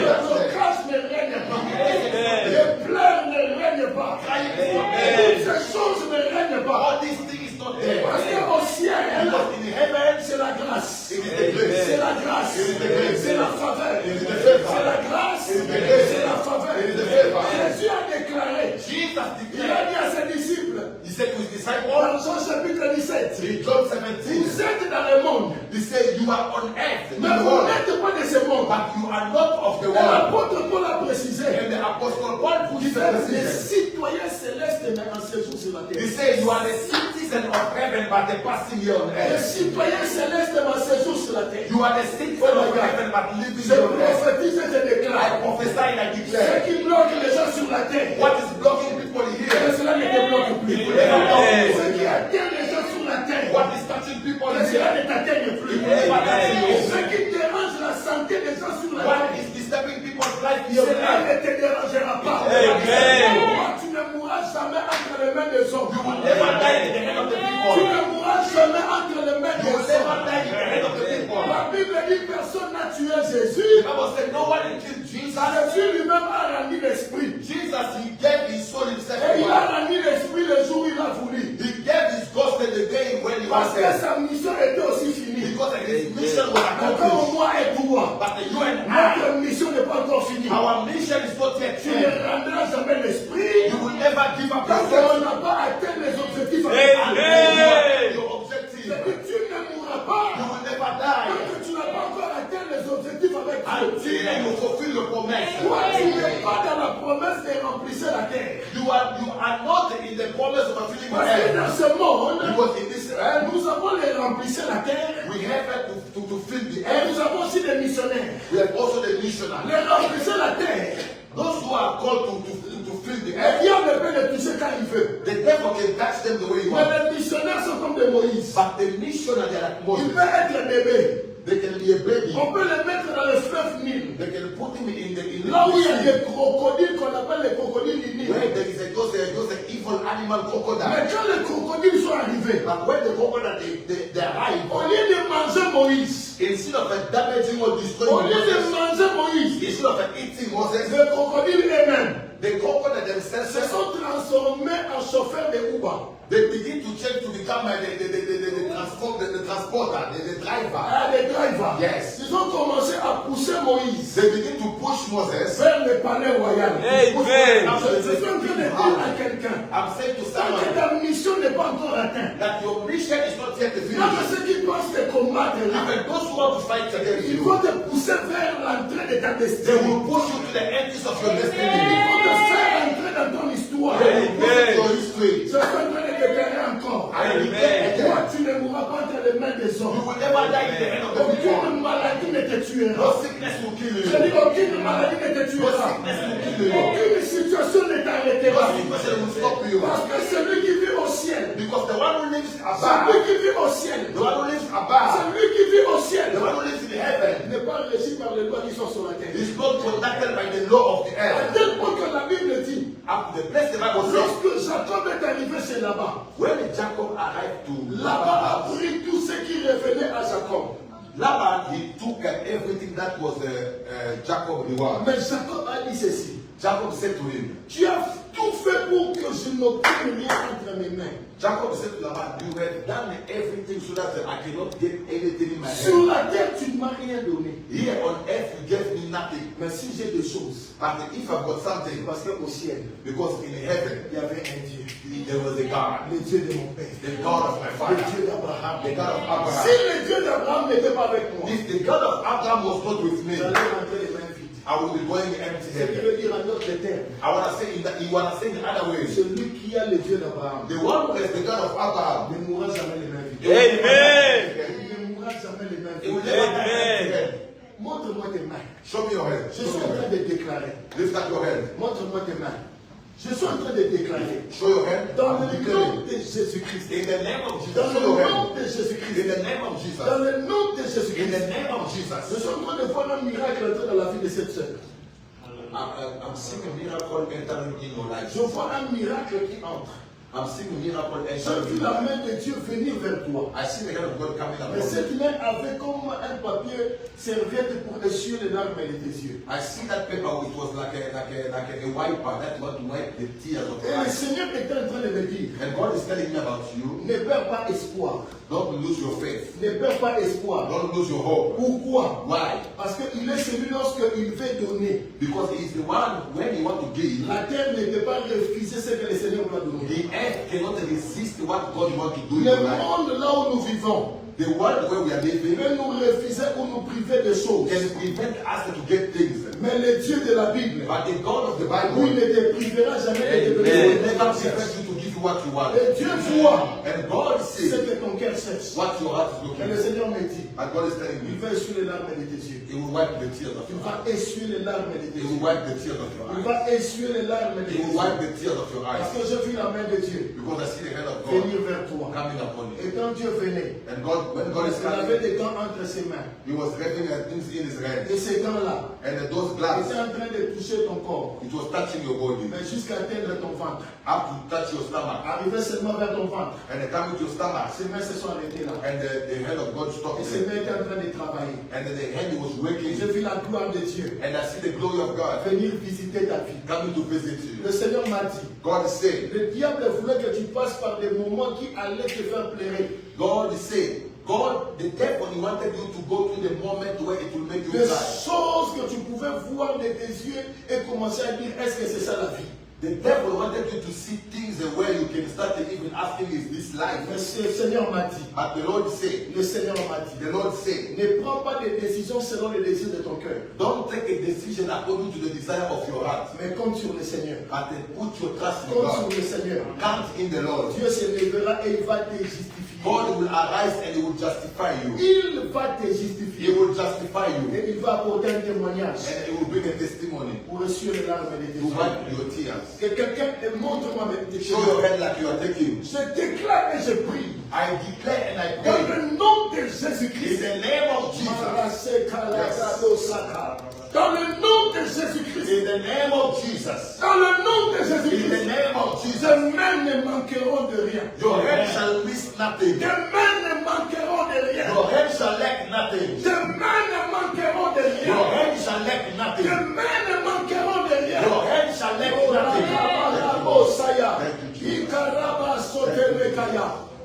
B: Le blocage ne règne pas. Les pleurs ne règnent pas. Toutes ces choses ne règnent pas.
A: all these things is not there.
B: Parce qu'au ciel,
A: Because in heaven,
B: c'est la grâce.
A: it is the grace.
B: C'est la grâce. C'est la faveur. C'est la grâce. C'est la faveur. Jésus a déclaré.
A: Jesus
B: Il a
A: declared,
B: dit à ses disciples,
A: he said to his disciples,
B: dans Jean chapitre 17,
A: in John 17,
B: vous êtes dans le monde,
A: he said, you are on earth, in
B: mais
A: the
B: vous
A: world,
B: n'êtes pas de ce monde.
A: but you are not of the
B: Et
A: world.
B: l'apôtre Paul a précisé,
A: And the apostle Paul put
B: il
A: it
B: fait
A: in
B: les
A: the
B: citoyens célestes mais en séjour sur la
A: He
B: terre.
A: said, you are the citizen of heaven, but the passing here on
B: Les
A: earth.
B: citoyens célestes mais en séjour sur la terre.
A: You are the citizen of heaven, but living
B: Je
A: here on earth.
B: prophétise et je
A: I
B: déclare.
A: prophesy and I
B: Ce
A: declare,
B: qui bloque les gens sur la terre,
A: what is blocking people
B: que
A: here?
B: cela ne débloque plus.
C: Amen.
B: Ce qui attire les gens sur la terre,
A: What is touching people
B: que cela
A: here?
B: ne t'atteigne plus.
C: Amen.
B: Ce qui dérange la santé des gens sur la
A: What
B: terre,
A: is disturbing people's life here on
B: cela
A: earth?
B: ne te dérangera pas.
C: Amen.
B: Toi, tu ne mourras jamais entre les mains des hommes.
A: You will never die in the hand of the
B: Tu
A: people.
B: ne mourras jamais entre les mains
A: You will
B: des
A: never
B: hommes.
A: die in the hand of the people.
B: La Bible dit personne n'a tué
A: The
B: Jésus.
A: Bible said no one killed Jesus.
B: Jésus lui-même a rendu l'esprit.
A: Jesus, he gave his soul himself
B: Et
A: to
B: il a
A: us.
B: rendu l'esprit le jour où il a voulu.
A: He gave his gospel the day when he was
B: Parce que
A: there.
B: sa mission était aussi finie.
A: Because his mission was
B: Encore
A: accomplished.
B: moi et toi,
A: But you and I,
B: notre mission n'est pas encore finie.
A: our mission is not yet
B: Tu ne
A: finished.
B: rendras jamais l'esprit
A: You will never give up
B: parce
A: your
B: qu'on
A: faith.
B: n'a pas atteint les objectifs.
C: Amen.
A: Your objective.
B: C'est-à-dire que tu ne mourras pas
A: You will never
B: tant
A: die
B: que tu n'as pas encore atteint les objectifs avec Dieu.
A: until you fulfill the promise.
B: Toi, tu n'es pas dans la promesse de remplir la terre.
A: You are not in the promise of fulfilling the
B: Parce que
A: earth.
B: dans ce monde,
A: Because in this earth,
B: nous avons les remplir la terre
A: we have to to fill the
B: Et
A: earth.
B: nous avons aussi des missionnaires.
A: We have also the missionaries.
B: Les remplissent la terre.
A: Those who are called to fill the
B: Et
A: earth.
B: Dieu ne peut les toucher quand il veut.
A: The devil can touch them the way he
B: Mais
A: wants.
B: les missionnaires sont comme des Moïse.
A: But the missionary, they are like
B: Il
A: Moses.
B: peut être bébé.
A: They can be a baby.
B: On peut les mettre dans le fleuve Nil.
A: They can put him in the
B: Là où il y a
A: sea.
B: des crocodiles qu'on appelle les crocodiles du Nil.
A: Where there is those evil animal
B: Mais
A: crocodile.
B: quand les crocodiles sont arrivés,
A: But when the crocodile they arrive,
B: au lieu de manger Moïse,
A: instead of damaging or
B: au
A: destroying
B: lieu de
A: Moses,
B: manger Moïse,
A: instead of eating Moses,
B: les crocodiles eux-mêmes
A: the crocodile
B: se
A: themselves,
B: sont transformés en chauffeurs de Uber.
A: they begin to change to become the transporter, the driver.
B: Ah, les drivers.
A: Yes.
B: Ils ont commencé à pousser Moïse
A: They begin to push Moses.
B: vers le palais royal.
C: Amen.
B: Je suis en train de dire à quelqu'un,
A: I'm saying to
B: tant que
A: someone
B: ta mission n'est pas encore atteinte,
A: that your mission is not yet
B: même
A: finished.
B: ceux qui pensent te combattre là,
A: Even those who want to fight against
B: ils
A: you,
B: vont te pousser vers l'entrée de ta
A: they
B: destinée.
A: will push you to the edges of your
B: Ils
A: destiny.
B: vont te faire entrer dans ton histoire.
A: They will push your history.
B: Je suis en train de déclarer encore.
A: I
C: Amen.
A: declare
B: Toi,
A: again,
B: tu ne mourras pas entre les mains des
A: you
B: hommes.
A: will never die in the hand of the people.
B: Aucune maladie ne te tuera.
A: No sickness will kill
B: Je dis
A: you.
B: aucune maladie ne te
A: No
B: tuera.
A: sickness will kill you.
B: Aucune situation ne
A: No
B: t'arrêtera.
A: situation will stop you.
B: Parce que celui qui vit au ciel,
A: Because the one who lives
B: celui
A: above,
B: qui vit au ciel,
A: the one who lives above,
B: celui qui vit au
A: the
B: ciel,
A: one who lives in heaven,
B: n'est pas régi par les lois qui sont sur la terre.
A: is not protected by the law of the
B: À
A: earth.
B: tel point que la Bible dit,
A: Up to the place the Bible says,
B: lorsque Jacob est arrivé chez Laban,
A: when Jacob arrived to
B: Laban a
A: Laban,
B: pris tout ce qui revenait à Jacob.
A: Laban, he took everything that was Jacob reward.
B: Mais Jacob a dit ceci,
A: Jacob said to him,
B: tu as tout fait pour que je n'obtienne rien entre mes mains.
A: Jacob said to Laban, you have done everything so that I cannot get anything in my
B: Sur
A: hand.
B: la terre, tu ne m'as rien donné.
A: Here on earth, you gave me nothing.
B: Mais si j'ai des choses,
A: But if I've got something,
B: parce qu'au ciel,
A: because in heaven,
B: il y avait un Dieu,
A: there was a God,
B: le Dieu de mon père,
A: the God of my
B: le
A: father,
B: Dieu d'Abraham.
A: the God of
B: Si
A: Abraham.
B: le Dieu d'Abraham n'était pas avec moi,
A: If the God of Abraham was not with me,
B: j'allais rentrer les mains vides.
A: I would be going
B: Ce qui
A: empty-handed.
B: veut dire en d'autres termes,
A: I want to say in that, you want to say in other ways,
B: celui qui a le Dieu d'Abraham
A: the one who is the God of Abraham,
B: ne mourra jamais les mains vides.
C: Amen.
B: Il ne mourra jamais les mains
A: he will
B: vides.
A: never die
C: Amen.
A: empty-handed.
B: Montre-moi tes mains.
A: Show me your hand.
B: Je suis en train de déclarer.
A: Lift up your hand.
B: Montre-moi tes mains. Je suis en train de déclarer.
A: Show your hand.
B: Dans
A: I'm
B: le
A: declaring.
B: nom de Jésus-Christ.
A: In the name of Jesus.
B: Dans
A: Show
B: le
A: your
B: nom
A: hand.
B: de
A: In
B: Jésus-Christ.
A: the name of
B: Dans
A: Jesus.
B: le nom de
A: In
B: Jésus-Christ.
A: the name of
B: Je
A: Jesus.
B: suis en train de voir un miracle entrer dans la vie de cette sœur.
A: I'm seeing a miracle entering in your life.
B: Je vois un miracle qui entre.
A: I'm seeing a miracle
B: J'ai
A: entering
B: vu
A: in your
B: la
A: life.
B: main de Dieu venir vers toi.
A: I see the hand of God coming
B: Mais
A: upon you.
B: cette main avait comme un papier serviette pour essuyer les larmes de tes yeux.
A: I see that paper. It was like a wiper that want to wipe the tears of
B: Et
A: your
B: le
A: eyes.
B: Seigneur était en train de me dire,
A: And God is telling me about you.
B: ne perds pas espoir.
A: Don't lose your faith.
B: Ne perds pas espoir.
A: Don't lose your hope.
B: Pourquoi?
A: Why?
B: Parce qu'il est celui lorsqu'il veut donner.
A: Because He is the one when you want to give.
B: La terre ne peut pas refuser ce que le Seigneur doit donner.
A: The earth cannot resist what God wants to do in
B: Le
A: your life.
B: monde là où nous vivons
A: The world where we are living
B: peut nous refuser ou nous priver de choses.
A: can prevent us to get things.
B: Mais le Dieu de la Bible,
A: But the God of the
B: lui
A: Bible
B: ne te privera jamais de te
A: will
B: donner
A: never
B: ce que
A: prevent
B: tu
A: you to give you what you want.
B: Et Dieu voit
A: And God
B: ce
A: sees
B: que ton cœur cherche.
A: what your heart is
B: Et
A: looking
B: le
A: for.
B: Seigneur me dit,
A: And God is telling
B: il
A: me,
B: va essuyer les larmes de tes yeux.
A: He will wipe the tears of
B: Il
A: your
B: va
A: eyes.
B: essuyer les larmes de tes
A: He will
B: yeux.
A: wipe the tears of your
B: Il
A: eyes.
B: va essuyer les larmes de
A: He
B: tes
A: will
B: yeux.
A: wipe the tears of your
B: Parce
A: eyes.
B: que j'ai vu la main de Dieu
A: Because I see the hand of God
B: venir vers toi.
A: coming upon
B: Et
A: you.
B: quand Dieu venait,
A: And God, when God is
B: il avait
A: coming,
B: des gants entre ses mains.
A: He was having things in His hand.
B: Et ces gants-là
A: And those
B: étaient
A: gloves,
B: en train de toucher ton corps.
A: it was touching your body.
B: Mais jusqu'à atteindre ton ventre.
A: Up to touch your stomach.
B: Arrivé seulement vers ton ventre.
A: And they come to your stomach.
B: Ses mains se sont arrêtées là.
A: And the hand of God stopped
B: Et ses
A: there.
B: mains étaient en train de travailler.
A: And then the hand was
B: Et
A: working.
B: j'ai vu la gloire de Dieu
A: And I see the glory of God
B: venir visiter ta vie.
A: coming to visit you.
B: Le Seigneur m'a dit,
A: God is saying,
B: le diable voulait que tu passes par des moments qui allaient te faire pleurer.
A: God is saying, God, the devil, he wanted you to go through the moment where it will make you
B: Des
A: cry.
B: choses que tu pouvais voir de tes yeux et commencer à dire, est-ce que c'est ça la vie?
A: The devil wanted you to see things where you can start even asking, is this life?
B: Mais le Seigneur m'a dit,
A: But the Lord said,
B: le Seigneur m'a dit,
A: the Lord said,
B: ne prends pas des décisions selon les désirs de ton cœur,
A: don't take a decision according to the desire of your heart,
B: mais compte sur le Seigneur.
A: but then put your trust in
B: Compte sur
A: God.
B: le Seigneur.
A: Count in the Lord.
B: Dieu se lèvera et il va te justifier.
A: God will arise and He will justify you.
B: Il va te
A: He
B: justifier.
A: will justify you.
B: Et il va apporter un témoignage
A: And He will bring a testimony
B: pour essuyer les larmes de tes
A: to
B: yeux.
A: wipe your tears.
B: Que quelqu'un montre-moi tes
A: Show your
B: yeux.
A: head like you are taking.
B: Je déclare et je prie.
A: I declare and I
B: Dans
A: pray
B: le nom de
A: in
B: Jésus-Christ.
A: the name of Jesus.
B: Dans le nom de Jésus-Christ.
A: In the name of Jesus.
B: Dans le nom de
A: In the
B: Jésus-Christ.
A: name of
B: Tes
A: Jesus.
B: mains ne manqueront de rien.
A: Your head shall miss nothing.
B: Tes mains ne manqueront de rien.
A: Your head shall lack nothing.
B: Tes mains ne manqueront de
A: Your
B: rien.
A: head shall lack
B: Tes
A: nothing.
B: mains ne manqueront de rien.
A: Your head shall lack nothing.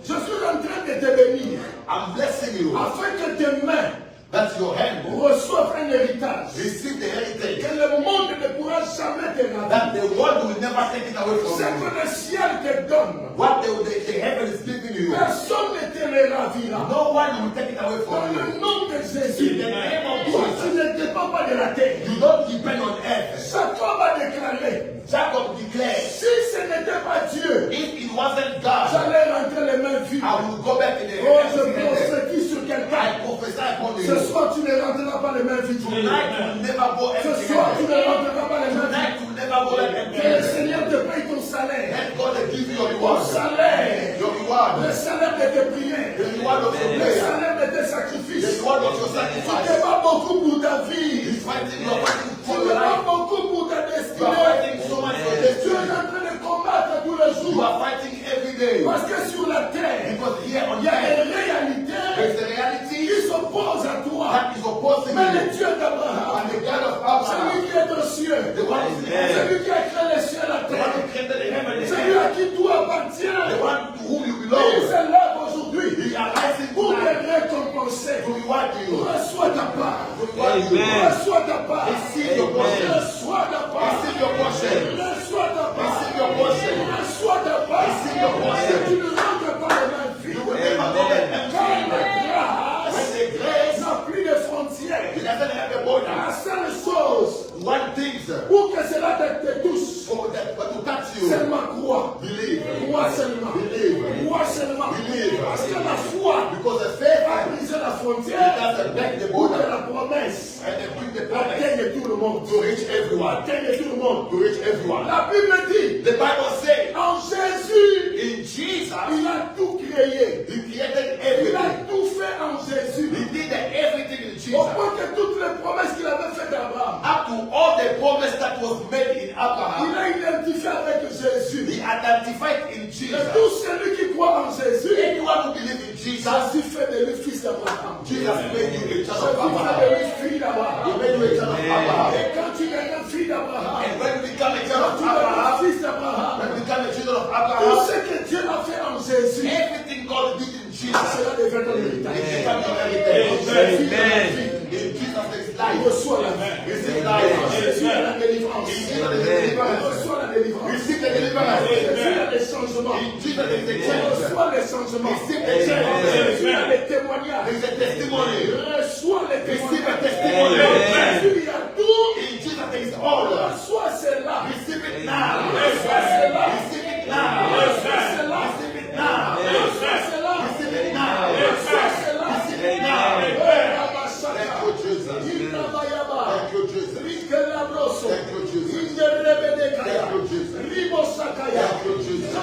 B: Je suis en train de te bénir
A: I'm blessing you
B: afin que tes mains
A: that your hand
B: reçoivent un héritage
A: receive the heritage,
B: que le monde ne pourra jamais te rater.
A: that the world will never take it away
B: Ce
A: from
B: que
A: you.
B: le ciel te donne,
A: What the heaven is giving you,
B: personne ne te le ravira.
A: no one will take it away
B: Dans
A: from
B: le
A: you.
B: nom de
A: In
B: Jésus,
A: the name of
B: toi tu
A: Jesus,
B: ne dépends pas de la terre.
A: you don't depend on earth.
B: Satan va déclarer,
A: Jacob declared,
B: si ce n'était pas Dieu,
A: if it wasn't God,
B: j'allais rentrer les mains vides.
A: I will go back in the
B: Oh, je
A: heaven.
B: prophétise sur quelqu'un.
A: I prophesy upon
B: Ce
A: you.
B: soir, tu ne rentreras pas les mains vides.
A: Tonight you will never go
B: Ce
A: empty.
B: soir, tu ne rentreras pas les mains
A: Tonight
B: vides.
A: you will never go empty.
B: Que le Seigneur te paye ton salaire.
A: Let God give you your
B: Ton
A: reward.
B: salaire.
A: Your reward.
B: Le salaire de tes prières.
A: The reward of your
B: Le
A: prayer.
B: salaire de tes
A: The
B: sacrifices.
A: reward of your
B: Tu
A: sacrifice.
B: te bats beaucoup pour ta vie.
A: He's fighting, you are fighting
B: Tu
A: for
B: te
A: your
B: bats
A: life.
B: beaucoup pour ta
A: You are
B: destinée.
A: fighting so much for
B: Tu es
A: destiny.
B: en train de combattre tous les
A: You
B: jours.
A: are fighting every day.
B: Parce que sur la terre,
A: Because here on
B: il y a
A: earth,
B: une réalité
A: there is a reality
B: qui s'oppose à toi.
A: that is opposing
B: Mais le
A: you.
B: Dieu d'Abraham,
A: And the God of
B: celui
A: Abraham,
B: qui est aux cieux,
A: the one who is in
C: Amen.
A: heaven,
B: celui qui a créé les cieux et la
A: the one
B: terre,
A: who created the heaven and the
B: celui à
A: earth,
B: qui tout appartient,
A: the one to whom you
B: il
A: belong,
B: se lève aujourd'hui
A: he are rising
B: pour te
A: tonight
B: récompenser.
A: to reward you.
B: Reçois ta part.
A: To reward you.
C: Amen.
B: Reçois ta part.
A: Receive your portion.
B: Reçois ta part.
A: Receive your portion.
B: Reçois ta part.
A: Receive your portion.
B: Reçois ta part.
A: Receive your portion.
B: Et tu ne rentres pas les mains
A: You
B: vides.
A: will never go back
B: Car
A: empty.
B: la grâce
A: When the grace,
B: n'a plus de frontières.
A: it doesn't have a border.
B: La seule chose
A: One thing, sir,
B: pour que cela te touche,
A: for that, but to touch you,
B: seulement crois.
A: believe.
B: Crois seulement.
A: Believe.
B: Crois seulement.
A: Believe.
B: Parce que la foi
A: Because the faith
B: a brisé la frontière
A: it doesn't break the
B: pour que
A: border
B: la promesse
A: and they bring the promise
B: atteigne tout le monde.
A: to reach everyone.
B: Atteigne tout le monde.
A: To reach everyone.
B: La Bible dit,
A: The Bible says
B: en Jésus,
A: in Jesus,
B: il a tout créé.
A: He created
B: Il a
A: everything.
B: tout fait en Jésus.
A: He did everything in
B: Au
A: Jesus.
B: point que toutes les promesses qu'il avait faites à Abraham,
A: Up to all the promise that was made in
B: il
A: Abraham,
B: a identifié avec Jésus.
A: he identified in
B: Et
A: Jesus.
B: tout celui qui croit en Jésus,
A: Anyone who believes in Jesus,
B: Jésus fait de lui fils d'Abraham.
A: Jesus made you a
B: Jésus
A: child of
B: fait de
A: Abraham.
B: lui fille
A: He
B: d'Abraham.
A: made you a child of Abraham.
B: Et quand tu deviens fille d'Abraham,
A: And when you become a child
B: quand
A: of
B: tu deviens
A: Abraham,
B: fils d'Abraham,
A: when you become a child of
B: tout
A: Abraham,
B: ce que Dieu a fait en Jésus,
A: everything God did in Jesus,
B: cela devient ton
A: it
B: héritage.
A: become your heritage.
C: Amen.
A: In Jesus there is
B: Il
A: life.
B: reçoit la vie.
A: Receive
B: Il
A: life.
B: reçoit la délivrance.
A: In Jesus there is
B: Il
A: deliverance.
B: reçoit la délivrance.
A: Receive the deliverance.
B: Jésus a des changements.
A: In Jesus there is a
B: Il
A: change.
B: reçoit les changements.
A: Receive the change.
B: Jésus a des témoignages.
A: There is a testimony.
B: Il reçoit les
A: Receive a
B: témoignages.
A: testimony.
B: Jésus, il a tout.
A: In Jesus there is all.
B: Reçois cela.
A: Receive it now.
B: Reçois cela.
A: Receive it now.
B: Reçois cela.
A: Receive it now.
B: Reçois cela.
A: Receive it now.
B: Reçois cela.
A: Receive it now. Thank you, Jesus. Thank you, Jesus. Thank you, Jesus. Thank you, Jesus. Thank you, Jesus.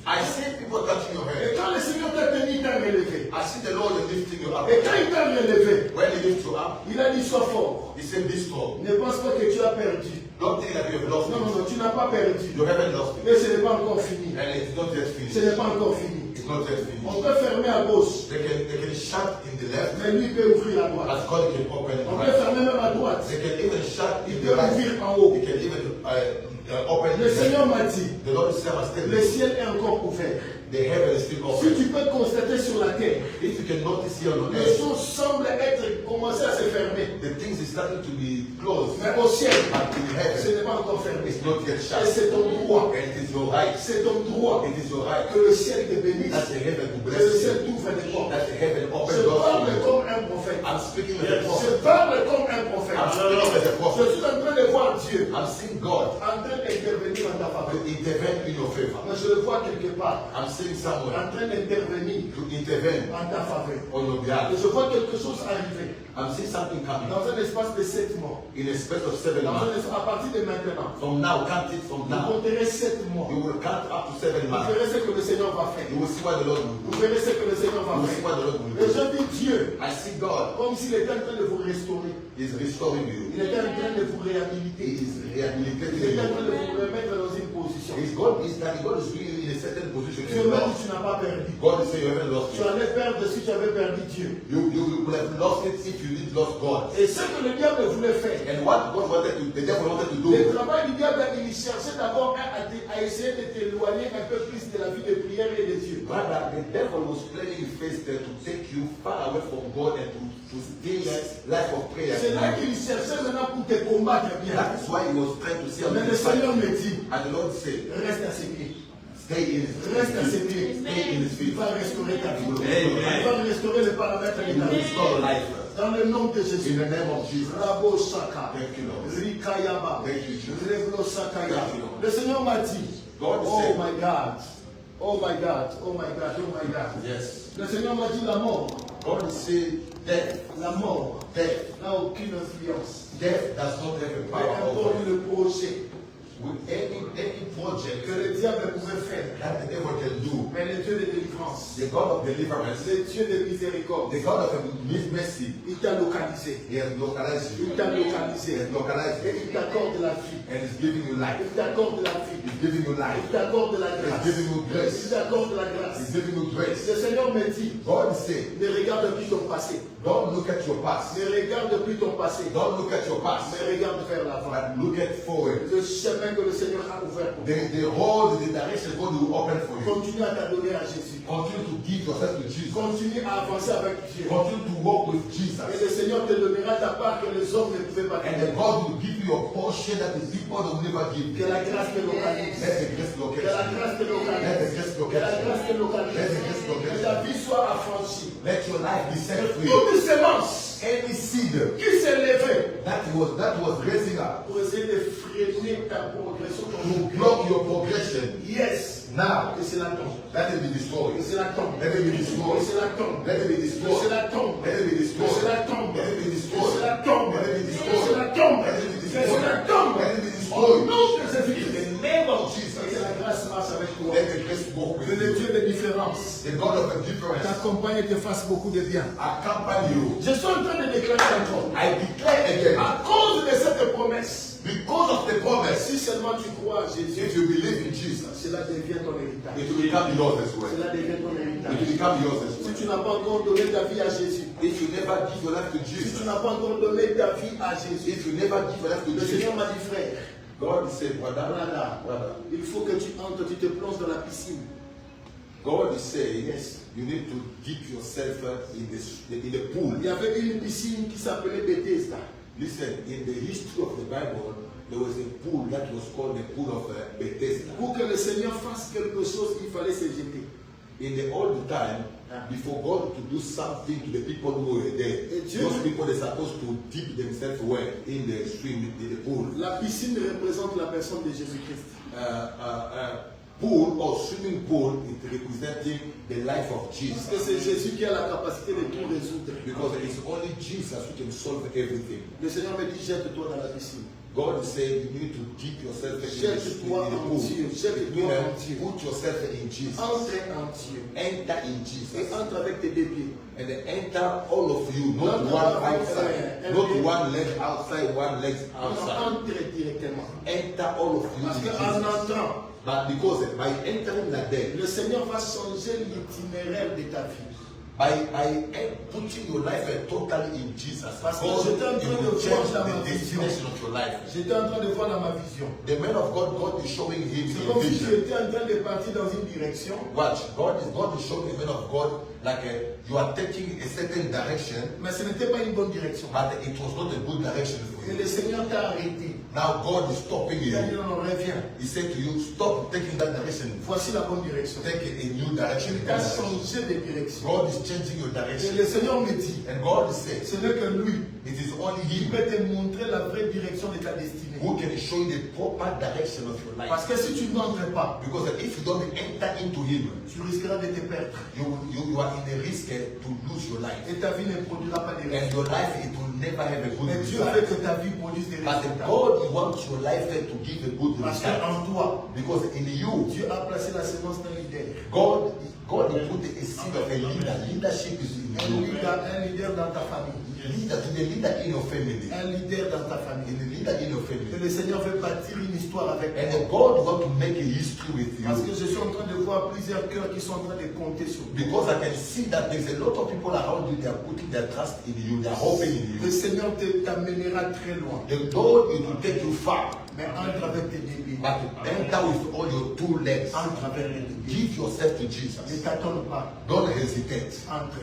A: I see people touching your
B: Et
A: head.
B: quand le Seigneur t'a tenu, il t'a relevé.
A: I see the Lord lifting you up.
B: Et quand il t'a relevé,
A: When He lifts you up,
B: il a dit sois fort.
A: He said, be strong.
B: Ne pense pas que tu as perdu.
A: Don't think that you have lost
B: Non, non,
A: it.
B: non, tu n'as pas perdu.
A: You haven't lost it.
B: Mais ce n'est pas encore fini.
A: And it's not yet
B: Ce
A: finished.
B: n'est pas encore fini.
A: It's not yet
B: On
A: finished.
B: peut fermer à gauche,
A: They can shut in the left,
B: mais lui peut ouvrir à droite.
A: as God can open in the
B: On peut
A: right.
B: fermer même à droite.
A: They can even shut
B: Il
A: in
B: peut
A: the right.
B: ouvrir en haut.
A: They can even open in
B: Le
A: the
B: Seigneur
A: left.
B: m'a dit,
A: The Lord said, I
B: le ciel est encore ouvert.
A: the heaven is still
B: Si
A: open.
B: tu peux constater sur la terre,
A: If you can notice here on
B: les
A: earth,
B: choses semblent être commencées à se fermer.
A: the things is starting to be closed.
B: Mais au ciel,
A: But in
B: ce
A: heaven,
B: n'est pas encore fermé.
A: it's not yet
B: Et
A: shut.
B: c'est ton droit.
A: And it is your right.
B: C'est ton droit
A: It is your right.
B: que le ciel te bénisse.
A: That's the heaven to
B: Que le
A: bless
B: ciel
A: you.
B: t'ouvre des portes.
A: That's the heaven open
B: Je
A: doors
B: parle
A: for you.
B: comme un prophète.
A: I'm speaking as a prophet.
B: Je parle comme un prophète.
A: I'm speaking as a
B: Je
A: prophet.
B: suis en train de voir Dieu Dieu
A: I'm seeing God
B: en train d'intervenir en ta
A: to
B: faveur.
A: intervene in your favor.
B: Mais je le vois quelque part
A: I'm seeing
B: en
A: someone
B: train d'intervenir
A: to intervene
B: en ta faveur.
A: on your
B: Et
A: behalf.
B: je vois quelque chose arriver
A: I'm seeing something coming
B: dans un espace de 7 mois.
A: in a space of 7 months.
B: À partir de maintenant,
A: From now, count it from
B: vous
A: now.
B: compterez 7 mois.
A: You will count up to 7
B: Vous
A: months.
B: verrez ce que le Seigneur va faire.
A: You will see what the Lord will
B: Vous
A: do.
B: verrez ce que le Seigneur va
A: You will see
B: faire.
A: what the Lord will
B: Et
A: do.
B: je dis Dieu,
A: I see God
B: comme s'il était en train de vous restaurer.
A: is restoring you.
B: Il était en train de vous
A: He
B: réhabiliter.
A: is
B: Il
A: rehabilitating
B: était en train de
A: you.
B: vous remettre dans une position.
A: God is that God is really in a certain position.
B: Dieu m'a dit tu n'as pas perdu.
A: God is saying you haven't lost
B: Tu
A: it.
B: allais perdre si tu avais perdu Dieu.
A: You would have lost it if you did lost God.
B: Et ce que le diable voulait faire,
A: And what God wanted to, the devil wanted to
B: le
A: do,
B: travail du diable, il cherchait d'abord à essayer de t'éloigner un peu plus de la vie de prière et de Dieu.
A: rather the devil was playing face there to take you far away from God and to stay in life of prayer.
B: C'est là qu'il cherchait maintenant pour te combattre bien.
A: That is why he was trying to see how
B: Mais
A: to
B: le
A: fight.
B: Seigneur me dit,
A: And the Lord said,
B: reste à ses pieds.
A: stay in his
B: Reste à ses
A: feet.
B: pieds.
A: Stay in his
B: Il
A: feet.
B: va restaurer ta vie.
C: Amen.
B: Il va restaurer le paramètre de
A: He
B: ta
A: will
B: vie.
A: restore life.
B: Dans le nom de
A: In
B: Jésus.
A: the name of Jesus.
B: Rabo Saka.
A: Thank you, Lord.
B: Rikayaba.
A: Thank you, Jesus.
B: Reblo Sakaya.
A: Thank you, Lord.
B: Le Seigneur m'a dit,
A: God
B: oh
A: said-
B: my God. Oh my God. Oh my God. Oh my God.
A: Yes.
B: Le Seigneur m'a dit la mort.
A: God is saying death,
B: La mort
A: death,
B: n'a aucune influence.
A: death does not have a
B: Peu
A: power
B: importe
A: over you.
B: le projet
A: With any project
B: que le diable pouvait faire.
A: that the devil can do,
B: Mais le Dieu de délivrance,
A: the God of deliverance,
B: le Dieu de miséricorde,
A: the God of mercy,
B: il t'a localisé.
A: He has localized you.
B: Il t'a
A: He
B: localisé.
A: has localized
B: Et
A: you
B: il t'accorde la vie.
A: and is giving you life.
B: Il t'accorde la vie.
A: He's giving you life.
B: Il t'accorde la
A: He's
B: grâce.
A: giving you
B: Il
A: grace.
B: t'accorde la
A: He's
B: grâce.
A: giving you grace.
B: Le Seigneur me dit,
A: God is saying,
B: ne regarde plus ton passé.
A: don't look at your past.
B: Ne regarde plus ton passé.
A: Don't look at your past.
B: Mais regarde vers l'avant.
A: But look at forward.
B: Le chemin que le Seigneur a ouvert pour toi.
A: The road, the direction God will open for you.
B: Continue à t'adonner à Jésus.
A: Continue to give yourself to Jesus.
B: Continue à avancer avec Dieu.
A: Continue to walk with
B: Et
A: Jesus.
B: le Seigneur te donnera ta part que les hommes ne pouvaient pas te
A: And
B: donner.
A: then God will give you a portion that the people will never give
B: Que
A: you.
B: la grâce te localise.
A: Let the grace
B: Que la
A: locate
B: grâce te
A: you. Let the
B: localise.
A: grace
B: Que la
A: locate
B: grâce te localise.
A: Let the grace locate
B: Que ta vie soit affranchie.
A: you. Let your life be set free.
B: Toute semence
A: Any seed
B: qui s'est levée
A: that was raising up
B: pour essayer de freiner ta progression.
A: to block your progression,
B: Yes.
A: now
B: Et c'est la tombe.
A: let it be destroyed.
B: Et c'est la tombe.
A: Let it be
B: Et
A: destroyed.
B: c'est la tombe.
A: Let it be
B: Et
A: destroyed.
B: c'est la tombe.
A: Let it be
B: Et
A: destroyed.
B: c'est la tombe.
A: Let it be
B: Et
A: destroyed.
B: c'est la tombe.
A: Let it be
B: Et
A: destroyed.
B: c'est la tombe.
A: Let it be
B: Et c'est
A: destroyed.
B: la tombe.
A: Let it be
B: Au
A: destroyed.
B: nom de Jésus-Christ.
A: In the name of
B: Et que
A: Jesus,
B: la grâce marche avec toi.
A: let the grace walk
B: Que
A: with
B: le
A: you.
B: Dieu de différence
A: The God of a difference
B: t'accompagne et te fasse beaucoup de bien.
A: accompany you.
B: Je suis en train de déclarer encore.
A: I declare again,
B: À cause de cette promesse,
A: because of the promise,
B: si seulement tu crois à Jésus,
A: if you believe in Jesus,
B: cela devient ton héritage.
A: it will become yours as well.
B: Cela devient ton
A: It will
B: héritage.
A: become yours as
B: Si
A: well.
B: tu n'as pas encore donné ta vie à Jésus,
A: If you never give your life to
B: si tu
A: Jesus,
B: n'as pas encore donné ta vie à Jésus,
A: if you never give your life to
B: le
A: Jesus,
B: Seigneur m'a dit, frère,
A: God said, brother,
B: voilà, il faut que tu entres, tu te plonges dans la piscine.
A: God is saying,
B: Yes.
A: you need to dip yourself in the pool.
B: Il y avait une piscine qui s'appelait Bethesda.
A: Listen, in the history of the Bible, there was a pool that was called the pool of Bethesda.
B: Pour que le Seigneur fasse quelque chose, il fallait se jeter.
A: In the old time, before God to do something to the people who were there, those people are supposed to dip themselves well in the stream, in the pool.
B: La piscine représente la personne de Jésus-Christ.
A: Pool or swimming pool is representing the life of
B: Parce
A: Jesus.
B: que c'est Jésus qui a la capacité de tout résoudre.
A: Because it's only Jesus who can solve everything.
B: Le Seigneur me dit, jette-toi dans la piscine.
A: God is saying you need to dip yourself in
B: Jette-toi
A: the
B: en
A: pool.
B: Dieu.
A: It
B: Jette-toi
A: means
B: en Dieu.
A: put yourself in Jesus.
B: Entre en Dieu.
A: Enter in
B: Et
A: Jesus.
B: entre avec tes deux pieds.
A: And then enter all of you, not
B: Not
A: one
B: one
A: outside,
B: leg.
A: not one leg outside, one leg outside.
B: Entre directement.
A: Enter all of you
B: Parce
A: in
B: qu'en
A: Jesus.
B: entrant,
A: But because by entering like that,
B: le Seigneur va changer l'itinéraire de ta vie.
A: by putting your life totally in Jesus,
B: Parce que
A: God
B: j'étais en train
A: will
B: de
A: change
B: voir dans ma
A: the
B: vision.
A: destination of your life.
B: J'étais en train de voir dans ma vision.
A: The man of God, God is showing him
B: C'est
A: in
B: comme si
A: vision.
B: j'étais en train de partir dans une direction.
A: Watch, God is showing the man of God you are taking a certain direction,
B: mais ce n'était pas une bonne direction.
A: but it was not a good direction for
B: Et
A: you.
B: le Seigneur t'a arrêté.
A: Now God is stopping
B: Il a dit
A: you.
B: non, non, reviens.
A: He said to you, stop taking that direction.
B: Voici la bonne direction.
A: Take a new direction.
B: Il t'a changé de direction.
A: God is changing your
B: Et
A: direction.
B: le Seigneur me dit,
A: And God says,
B: ce n'est que lui
A: it is only
B: qui
A: Him
B: peut te montrer la vraie direction de ta destinée.
A: who can show you the proper direction of your life.
B: Parce que si tu n'entres pas,
A: Because if you don't enter into Him,
B: tu risqueras de te perdre.
A: you are in a risk to lose your life.
B: Et ta vie ne produira pas de
A: And
B: résultats.
A: your life, it will never have a good
B: Mais Dieu
A: result.
B: veut que ta vie produise des
A: But
B: résultats.
A: God wants your life to give a good
B: Parce
A: result.
B: qu'en toi,
A: Because in you,
B: Dieu a placé la sémence d'un leader.
A: God put a seed of a leader. Leadership is in
B: Un
A: you.
B: leader dans ta famille.
A: Leader, to be a leader in your family.
B: Un leader dans ta
A: In
B: famille.
A: the leader in your
B: Et
A: family.
B: le Seigneur veut bâtir une histoire avec
A: And
B: toi.
A: God wants to make a history with
B: Parce que
A: you.
B: je suis en train de voir plusieurs cœurs qui sont en train de compter sur toi.
A: Because I can see that there's a lot of people around you, they are putting their trust in you, they are hoping in
B: Le
A: you.
B: Seigneur t'amènera très loin.
A: The Lord will take you far.
B: Mais entre avec tes débuts.
A: But enter with all your two legs.
B: Entre avec les débuts.
A: Give yourself to
B: Ne
A: Jesus.
B: t'attends pas.
A: Don't hesitate.
B: Entre.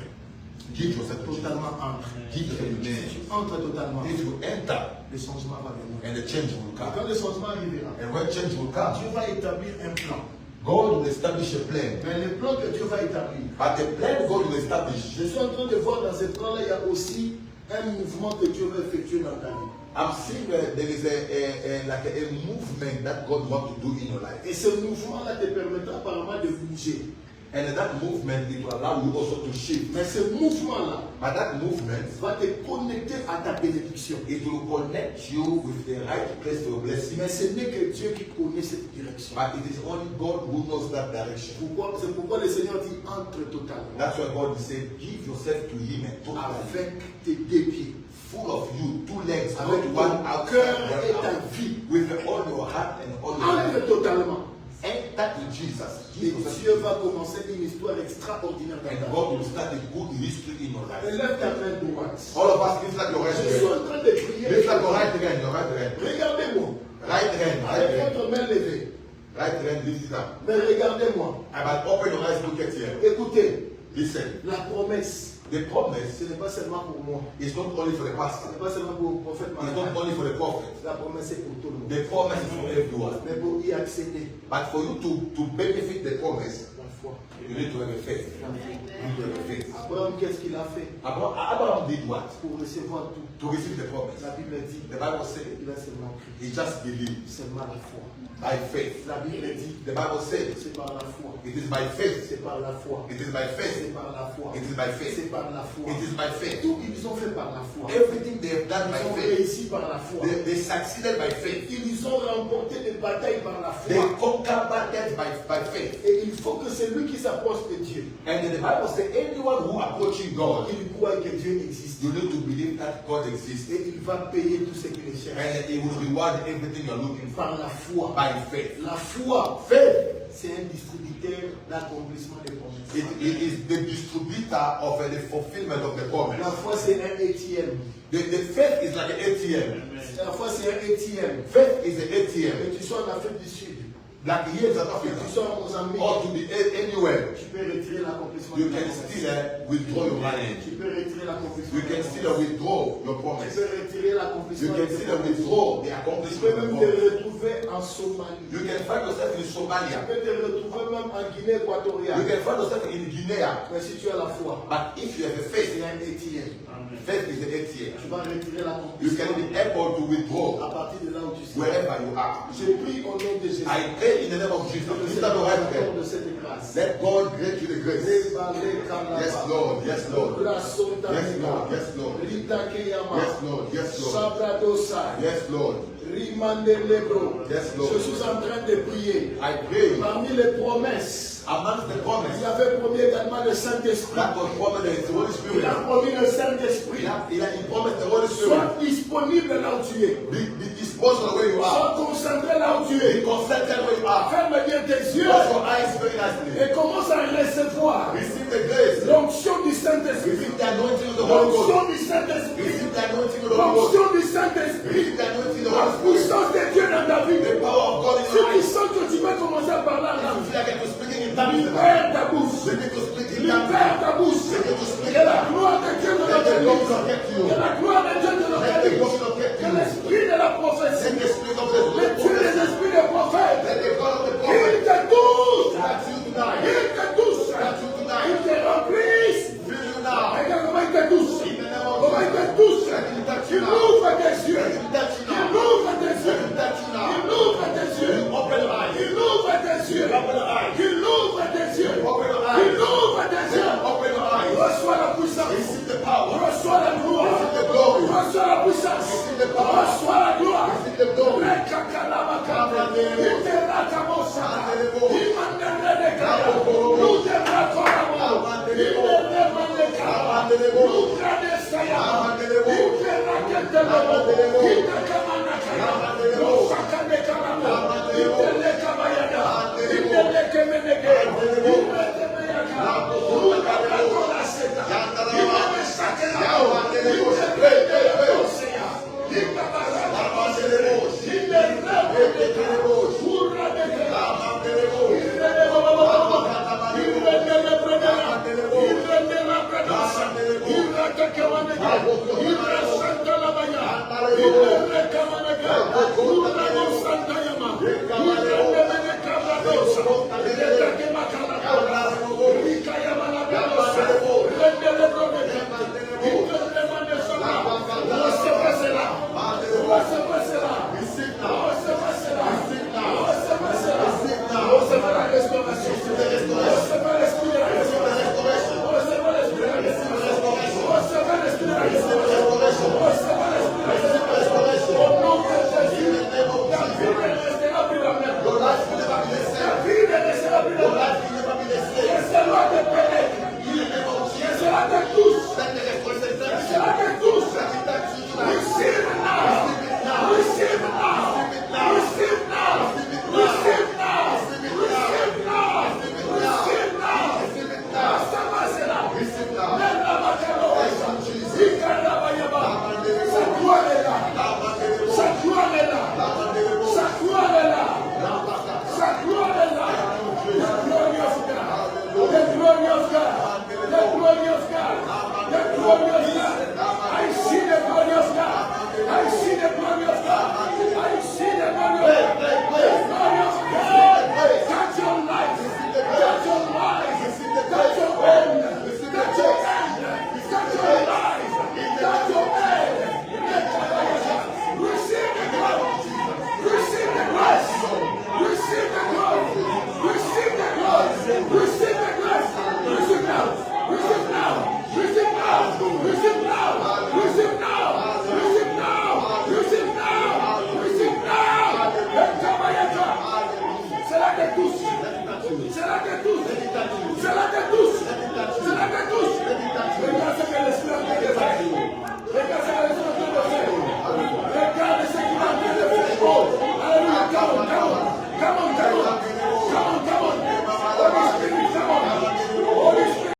A: Give yourself to Jesus.
B: Totalement entre.
A: Give yourself to
B: Si
A: Jesus.
B: tu entres totalement,
A: If you enter,
B: le changement va venir.
A: and the change will
B: Et
A: come.
B: quand le changement arrivera,
A: And when change will come,
B: Dieu va établir un plan.
A: God will establish a plan.
B: Mais le plan que Dieu va établir,
A: But the plan God will establish,
B: je suis en train de voir dans ce plan-là, il y a aussi un mouvement que Dieu veut effectuer dans ta vie.
A: I'm seeing there is a movement that God wants to do in your life.
B: Et ce mouvement-là te permettra apparemment de bouger.
A: And that movement, it will allow you also to shift.
B: Mais ce mouvement-là
A: But that movement,
B: va te connecter à ta bénédiction.
A: it will connect you with the right place for your blessing.
B: Mais ce n'est que Dieu qui connaît cette direction.
A: But it is only God who knows that direction.
B: C'est pourquoi le Seigneur dit entre totalement.
A: That's why God said, give yourself to Him and totally.
B: Avec tes deux pieds.
A: Full of you, two legs,
B: Avec
A: not one
B: ton
A: outside,
B: cœur
A: one
B: et ta
A: out.
B: vie.
A: With all your heart and all your
B: Entre
A: life.
B: totalement.
A: Enter to Jesus.
B: Et
A: Give yourself
B: Dieu
A: to
B: va commencer une histoire extraordinaire dans
A: And
B: ta vie.
A: God will start a good history in your life.
B: Lève ta main droite.
A: All of us, lift up your right
B: Je suis
A: hand.
B: en train de prier.
A: Lift up your right hand, your right hand.
B: Regardez-moi.
A: Right hand, right
B: Avec
A: hand.
B: votre main levée.
A: Right hand, lift it up.
B: Mais regardez-moi.
A: I might open your eyes, look at here.
B: Écoutez,
A: Listen,
B: la promesse,
A: the promise
B: ce n'est pas seulement pour moi.
A: is not only for the
B: Ce
A: pastor.
B: n'est pas seulement pour le prophète
A: It's not
B: Malachi.
A: only for the prophet.
B: La promesse est pour tout le monde.
A: The promise is for everyone.
B: Mais pour y accéder,
A: But for you to benefit the promise,
B: la foi.
A: you need to have a faith.
B: La foi.
A: You need to have a faith.
B: Abraham, qu'est-ce qu'il a fait
A: Abraham did what?
B: pour recevoir tout?
A: To receive the promise.
B: La Bible dit,
A: The Bible said
B: il a seulement cru.
A: he just believed
B: Seulement la foi.
A: by faith.
B: La Bible dit,
A: The Bible said
B: c'est par la foi.
A: it is by faith.
B: C'est par la foi.
A: It is by faith.
B: C'est par la foi.
A: It is by faith.
B: C'est par la foi.
A: It is by faith.
B: Tout, ils ont fait par la foi.
A: Everything they have done
B: Ils
A: by
B: ont
A: faith.
B: réussi par la foi.
A: They succeeded by faith.
B: Ils ont remporté des batailles par la
A: They
B: foi.
A: conquered battles by faith.
B: Et il faut que celui qui s'approche de Dieu,
A: And the Bible says anyone who approaching God,
B: il croit que Dieu existe.
A: you need to believe that God exists.
B: Et il va payer tout ce qu'il cherche.
A: And He will reward everything you're looking for
B: Par la foi.
A: by faith.
B: La foi,
A: Faith,
B: c'est un distributeur d'accomplissement des promesses.
A: it is the distributor of the fulfillment of the promise.
B: La foi, c'est un ATM.
A: The faith is like an ATM.
B: La foi, c'est un ATM.
A: Faith is an ATM.
B: Que tu sois en Afrique du Sud,
A: Like here in South
B: que
A: Africa,
B: tu sois en Mozambique,
A: or to be anywhere,
B: tu peux retirer l'accomplissement
A: you
B: de
A: can
B: ta promesse.
A: still withdraw your money.
B: Tu peux retirer l'accomplissement
A: You
B: de
A: can
B: ta
A: still
B: promesse.
A: withdraw your
B: Tu
A: promise.
B: peux retirer
A: You
B: l'accomplissement de
A: can
B: ta
A: still
B: promesse.
A: withdraw the
B: Tu
A: accomplishment
B: peux
A: of the
B: même
A: promise.
B: te retrouver en Somalie.
A: You can find yourself in
B: Tu
A: Somalia.
B: peux te retrouver même en Guinée
A: You
B: équatoriale.
A: can find yourself in Guinea.
B: Mais si tu as la foi,
A: But if you have a
B: c'est
A: faith,
B: un ATM.
A: faith is an
B: Tu
A: ATM.
B: vas retirer
A: You can be
B: l'accomplissement
A: able to withdraw
B: à partir de là où tu sais.
A: wherever you are.
B: Je prie au nom de Jésus.
A: I pray in the name of Jesus.
B: Que le
A: Lift up your
B: Seigneur
A: right
B: t'accorde
A: hand.
B: de cette grâce.
A: Let God grant you the grace. Yes, Lord. Yes, Lord. Yes, Lord. Yes, Lord. Yes, Lord. Yes, Lord. Yes, Lord. Yes, Lord.
B: Je suis en train de prier.
A: I pray
B: Parmi les promesses,
A: amongst the
B: il
A: promise
B: y avait promis également le Saint-Esprit.
A: that was promised is the Holy
B: Il
A: Spirit.
B: a promis le Saint-Esprit.
A: He promised the Holy Spirit.
B: Sois disponible là où tu es.
A: Be disposed of where you are.
B: Sois concentré là où tu
A: Be
B: es.
A: concentrated where you are.
B: Ferme bien tes yeux
A: Close your eyes very nicely.
B: et commence à recevoir
A: Receive the grace.
B: l'onction du Saint-Esprit.
A: Receive the anointing of the Holy Ghost.
B: L'onction du Saint-Esprit.
A: Receive the anointing of the Holy Ghost.
B: L'onction du Saint-Esprit.
A: Receive the anointing of the
B: La
A: Holy Spirit.
B: puissance de Dieu dans ta vie.
A: The power of God in
B: Si
A: your
B: tu
A: life.
B: sens que tu vas commencer à parler en
A: If you
B: langue,
A: feel like you're speaking in tongues,
B: libère ta bouche.
A: begin to speak in
B: Libère ta bouche. Que la gloire de Dieu de notre vie. Que la gloire de Dieu de notre vie. Que l'esprit de la prophétie. Que tu les esprits des prophètes. Ils te touchent. Ils te touchent. Ils te remplissent. Regarde comment il te touche. Comment il te touche. Il ouvre tes yeux. Il ouvre tes yeux. Il ouvre tes yeux. Il ouvre tes yeux. Il ouvre tes yeux. Il ouvre tes yeux. Reçois la puissance. Reçois la gloire. Reçois la puissance. Reçois la gloire. Il